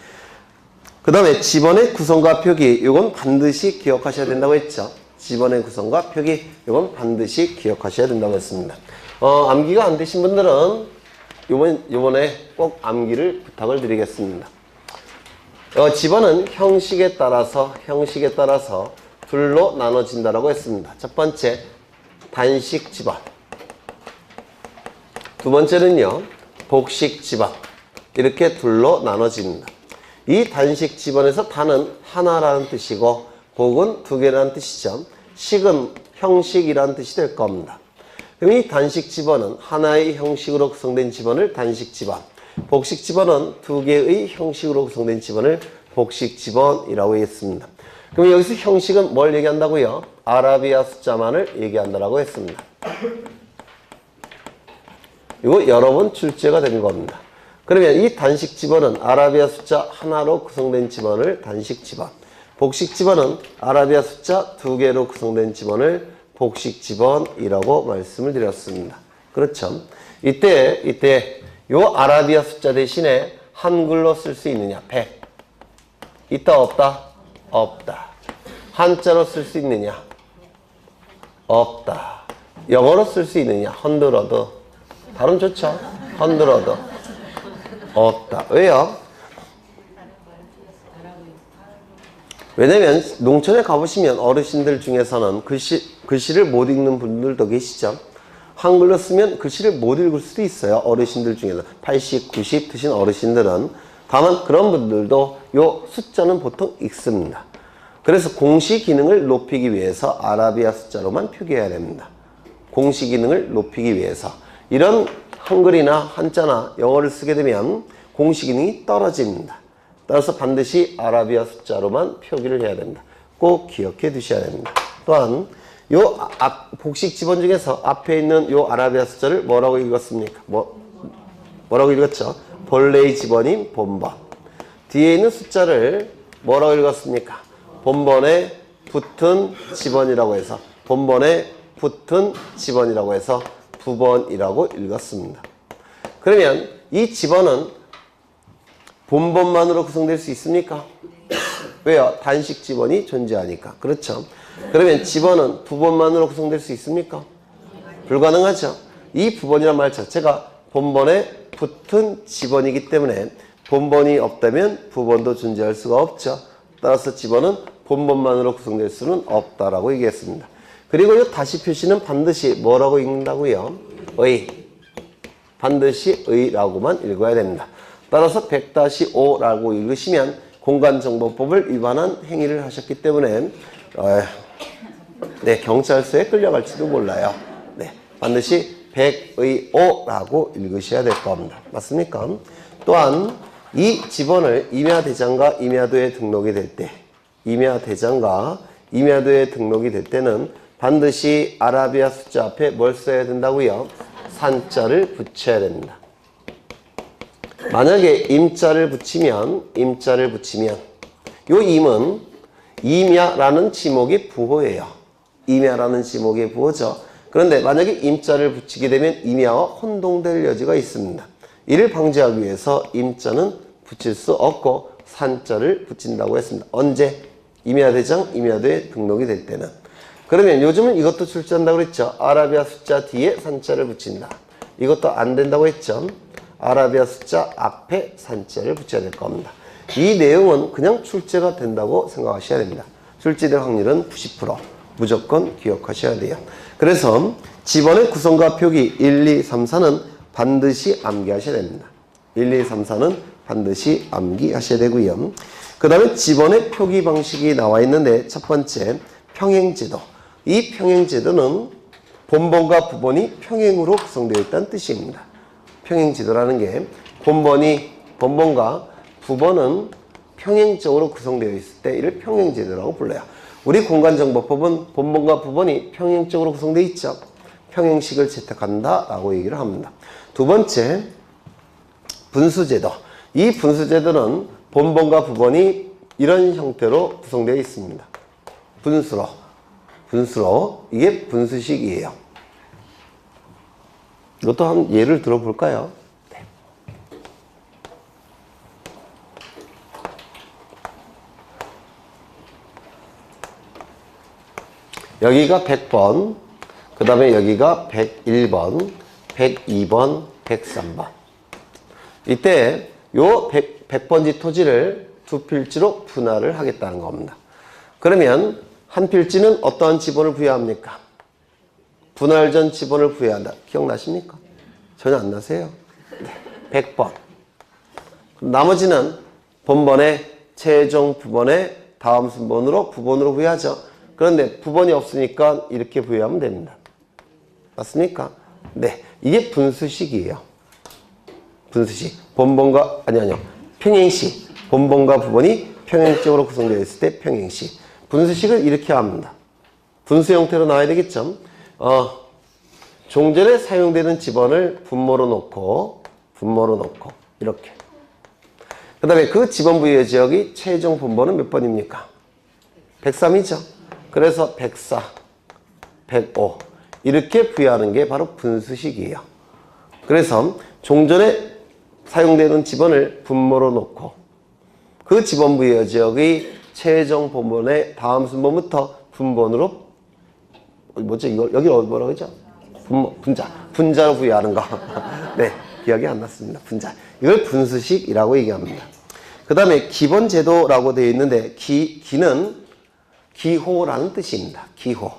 [SPEAKER 1] 그 다음에 지번의 구성과 표기 이건 반드시 기억하셔야 된다고 했죠. 지번의 구성과 표기 이건 반드시 기억하셔야 된다고 했습니다. 암기가 안 되신 분들은 요번에 꼭 암기를 부탁을 드리겠습니다. 집어는 형식에 따라서 둘로 나눠진다라고 했습니다. 첫 번째, 단식 집어. 두 번째는요, 복식 집어. 이렇게 둘로 나눠집니다. 이 단식 집어에서 단은 하나라는 뜻이고 복은 두 개라는 뜻이죠. 식은 형식이라는 뜻이 될 겁니다. 그럼 이 단식 집어는 하나의 형식으로 구성된 집어를 단식 집어, 복식 집어는 두 개의 형식으로 구성된 집어를 복식 집어이라고 했습니다. 그럼 여기서 형식은 뭘 얘기한다고요? 아라비아 숫자만을 얘기한다라고 했습니다. 이거 여러 번 출제가 된 겁니다. 그러면 이 단식 집어는 아라비아 숫자 하나로 구성된 집어를 단식 집어, 복식 집어는 아라비아 숫자 두 개로 구성된 집어를 복식 집어이라고 말씀을 드렸습니다. 그렇죠? 이때 요 아라비아 숫자 대신에 한글로 쓸 수 있느냐? 100. 있다 없다? 없다. 한자로 쓸 수 있느냐? 없다. 영어로 쓸 수 있느냐? 헌드러드. 발음 좋죠? 헌드러드. 없다. 왜요? 왜냐면 농촌에 가보시면 어르신들 중에서는 글씨를 못 읽는 분들도 계시죠. 한글로 쓰면 글씨를 못 읽을 수도 있어요. 어르신들 중에는 80, 90 드신 어르신들은. 다만 그런 분들도 요 숫자는 보통 읽습니다. 그래서 공시 기능을 높이기 위해서 아라비아 숫자로만 표기해야 됩니다. 공시 기능을 높이기 위해서. 이런 한글이나 한자나 영어를 쓰게 되면 공시 기능이 떨어집니다. 따라서 반드시 아라비아 숫자로만 표기를 해야 됩니다. 꼭 기억해 두셔야 됩니다. 또한 요 복식 집원 중에서 앞에 있는 요 아라비아 숫자를 뭐라고 읽었습니까? 뭐라고 읽었죠? 본래의 집원인 본번. 뒤에 있는 숫자를 뭐라고 읽었습니까? 본번에 붙은 집원이라고 해서 부번이라고 읽었습니다. 그러면 이 집원은 본번만으로 구성될 수 있습니까? 왜요? 단식 집원이 존재하니까. 그렇죠? 그러면 집원은 부번만으로 구성될 수 있습니까? 불가능하죠. 이 부번이란 말 자체가 본번에 붙은 집원이기 때문에 본번이 없다면 부번도 존재할 수가 없죠. 따라서 집원은 본번만으로 구성될 수는 없다라고 얘기했습니다. 그리고 이 다시 표시는 반드시 뭐라고 읽는다고요? 의. 반드시 의라고만 읽어야 됩니다. 따라서 100-5라고 읽으시면 공간정보법을 위반한 행위를 하셨기 때문에 경찰서에 끌려갈지도 몰라요. 반드시 100-5라고 읽으셔야 될 겁니다. 맞습니까? 또한 이 집원을 임야대장과 임야도에 등록이 될 때, 때는 반드시 아라비아 숫자 앞에 뭘 써야 된다고요? 산자를 붙여야 됩니다. 만약에 임자를 붙이면 요 임은 임야라는 지목의 부호예요. 임야라는 지목의 부호죠. 그런데 만약에 임자를 붙이게 되면 임야와 혼동될 여지가 있습니다. 이를 방지하기 위해서 임자는 붙일 수 없고 산자를 붙인다고 했습니다. 언제? 임야대장, 임야도에 등록이 될 때는. 그러면 요즘은 이것도 출제한다고 그랬죠. 아라비아 숫자 뒤에 산자를 붙인다. 이것도 안 된다고 했죠. 아라비아 숫자 앞에 산자를 붙여야 될 겁니다. 이 내용은 그냥 출제가 된다고 생각하셔야 됩니다. 출제될 확률은 90%. 무조건 기억하셔야 돼요. 그래서 집원의 구성과 표기 1, 2, 3, 4는 반드시 암기하셔야 됩니다. 1, 2, 3, 4는 반드시 암기하셔야 되고요. 그 다음에 집원의 표기 방식이 나와 있는데 첫 번째 평행제도. 이 평행제도는 본번과 부번이 평행으로 구성되어 있다는 뜻입니다. 평행제도라는 게 본번과 부번은 평행적으로 구성되어 있을 때 이를 평행제도라고 불러요. 우리 공간정보법은 본번과 부번이 평행적으로 구성되어 있죠. 평행식을 채택한다라고 얘기를 합니다. 두 번째, 분수제도. 이 분수제도는 본번과 부번이 이런 형태로 구성되어 있습니다. 분수로 이게 분수식이에요. 이것도 한 예를 들어볼까요? 네. 여기가 100번, 그 다음에 여기가 101번, 102번, 103번. 이때 요 100번지 토지를 두 필지로 분할을 하겠다는 겁니다. 그러면 한 필지는 어떠한 지번을 부여합니까? 분할 전 지번을 부여한다. 기억나십니까? 전혀 안 나세요? 네. 100번. 나머지는 본번에 최종 부번의 다음 순번으로 부번으로 부여하죠. 그런데 부번이 없으니까 이렇게 부여하면 됩니다. 맞습니까? 네. 이게 분수식이에요. 분수식. 본번과, 아니요. 평행식. 본번과 부번이 평행적으로 구성되어 있을 때 평행식. 분수식을 이렇게 합니다. 분수 형태로 나와야 되겠죠. 종전에 사용되는 지번을 분모로 놓고 이렇게. 그 다음에 그 지번 부여 지역이 최종 분번은 몇 번입니까? 103이죠. 그래서 104, 105 이렇게 부여하는 게 바로 분수식이에요. 그래서 종전에 사용되는 지번을 분모로 놓고 그 지번 부여 지역의 최종 분번의 다음 순번부터 분번으로 뭐죠? 이거 여기 뭐라고 하죠? 분자로 부여하는 거. 네, 기억이 안 났습니다. 분자. 이걸 분수식이라고 얘기합니다. 그 다음에 기본제도라고 되어 있는데 기는 기호라는 뜻입니다. 기호.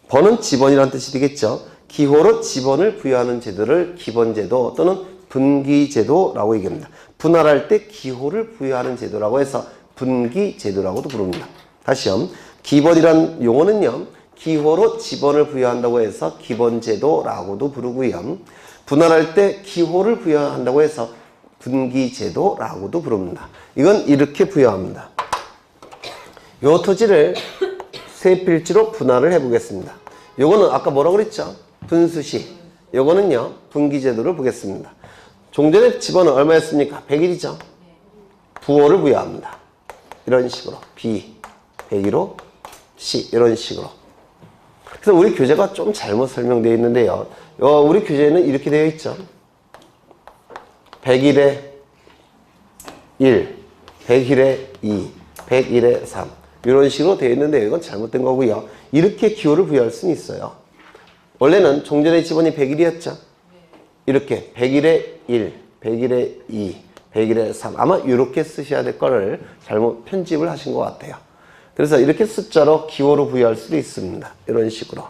[SPEAKER 1] 번은 지번이라는 뜻이 되겠죠. 기호로 지번을 부여하는 제도를 기본제도 또는 분기제도라고 얘기합니다. 분할할 때 기호를 부여하는 제도라고 해서 분기제도라고도 부릅니다. 다시요. 기본이란 용어는요. 기호로 지번을 부여한다고 해서 기본제도라고도 부르고요. 분할할 때 기호를 부여한다고 해서 분기제도라고도 부릅니다. 이건 이렇게 부여합니다. 요 토지를 세 필지로 분할을 해보겠습니다. 요거는 아까 뭐라고 그랬죠? 분수식. 요거는요, 분기제도를 보겠습니다. 종전의 지번은 얼마였습니까? 100일이죠? 부호를 부여합니다. 이런 식으로. B, 101호, C, 이런 식으로. 그래서 우리 교재가 좀 잘못 설명되어 있는데요. 우리 교재는 이렇게 되어 있죠. 100일에 1, 100일에 2, 101에 3 이런 식으로 되어 있는데 이건 잘못된 거고요. 이렇게 기호를 부여할 수는 있어요. 원래는 종전의 지번이 100일이었죠. 이렇게 100일에 1, 100일에 2, 100일에 3 아마 이렇게 쓰셔야 될 거를 잘못 편집을 하신 것 같아요. 그래서 이렇게 숫자로 기호로 부여할 수도 있습니다. 이런 식으로.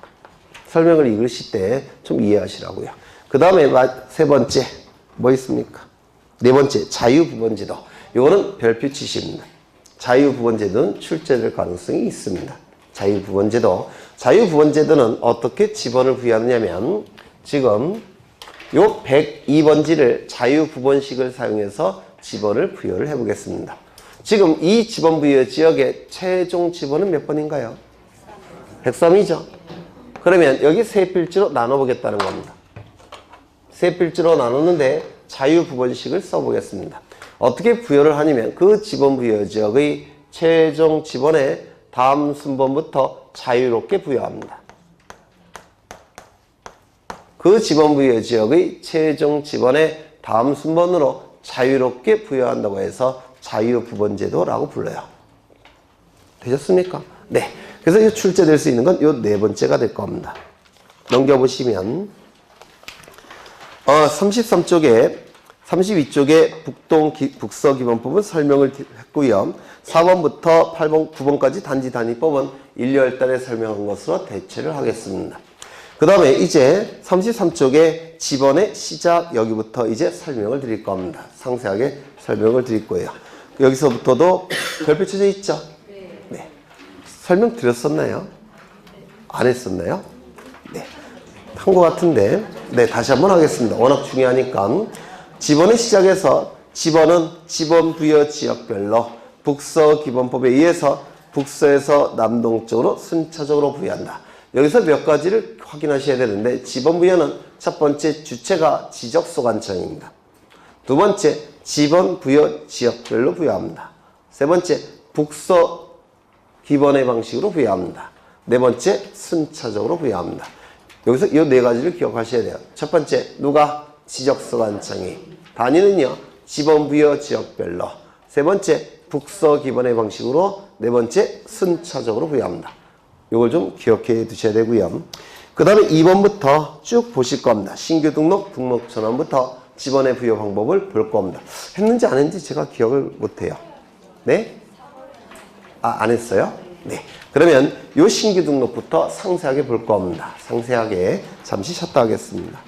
[SPEAKER 1] 설명을 읽으실 때 좀 이해하시라고요. 그 다음에 세 번째 뭐 있습니까? 네 번째 자유부번제도. 이거는 별표 치시입니다. 자유부번제도는 출제될 가능성이 있습니다. 자유부번제도는 어떻게 지번을 부여하느냐면 지금 요 102번지를 자유부번식을 사용해서 지번을 부여를 해보겠습니다. 지금 이 지번 부여 지역의 최종 지번은 몇 번인가요? 103이죠. 그러면 여기 세 필지로 나눠보겠다는 겁니다. 세 필지로 나눴는데 자유부번식을 써보겠습니다. 어떻게 부여를 하냐면 그 지번 부여 지역의 최종 지번의 다음 순번부터 자유롭게 부여합니다. 그 지번 부여 지역의 최종 지번의 다음 순번으로 자유롭게 부여한다고 해서 자유부번제도라고 불러요. 되셨습니까? 네. 그래서 이 출제될 수 있는 건 이 네 번째가 될 겁니다. 넘겨보시면 33쪽에 32쪽에 북서기본법은 설명을 했고요. 4번부터 8번, 9번까지 단지단위법은 1, 2월달에 설명한 것으로 대체를 하겠습니다. 그 다음에 이제 33쪽에 지번의 시작 여기부터 이제 설명을 드릴 겁니다. 상세하게 설명을 드릴 거예요. 여기서부터도 별표 쳐져 있죠? 네. 설명 드렸었나요? 안 했었나요? 네. 한 것 같은데, 네, 다시 한번 하겠습니다. 워낙 중요하니까. 지번의 시작에서 지번은 지번 부여 지역별로 북서기본법에 의해서 북서에서 남동쪽으로 순차적으로 부여한다. 여기서 몇 가지를 확인하셔야 되는데 지번 부여는 첫 번째 주체가 지적소관청입니다. 두 번째 지번 부여 지역별로 부여합니다. 세 번째 북서 기본의 방식으로 부여합니다. 네 번째 순차적으로 부여합니다. 여기서 이 네 가지를 기억하셔야 돼요. 첫 번째 누가? 지적소관청이. 단위는요 지번 부여 지역별로. 세 번째 북서 기본의 방식으로. 네 번째 순차적으로 부여합니다. 이걸 좀 기억해 두셔야 되고요. 그 다음에 2번부터 쭉 보실 겁니다. 신규 등록 등록 전환부터 지번의 부여 방법을 볼 겁니다. 했는지 안 했는지 제가 기억을 못해요. 네? 안 했어요? 네. 그러면 요 신규 등록부터 상세하게 볼 겁니다. 상세하게 잠시 쉬었다 하겠습니다.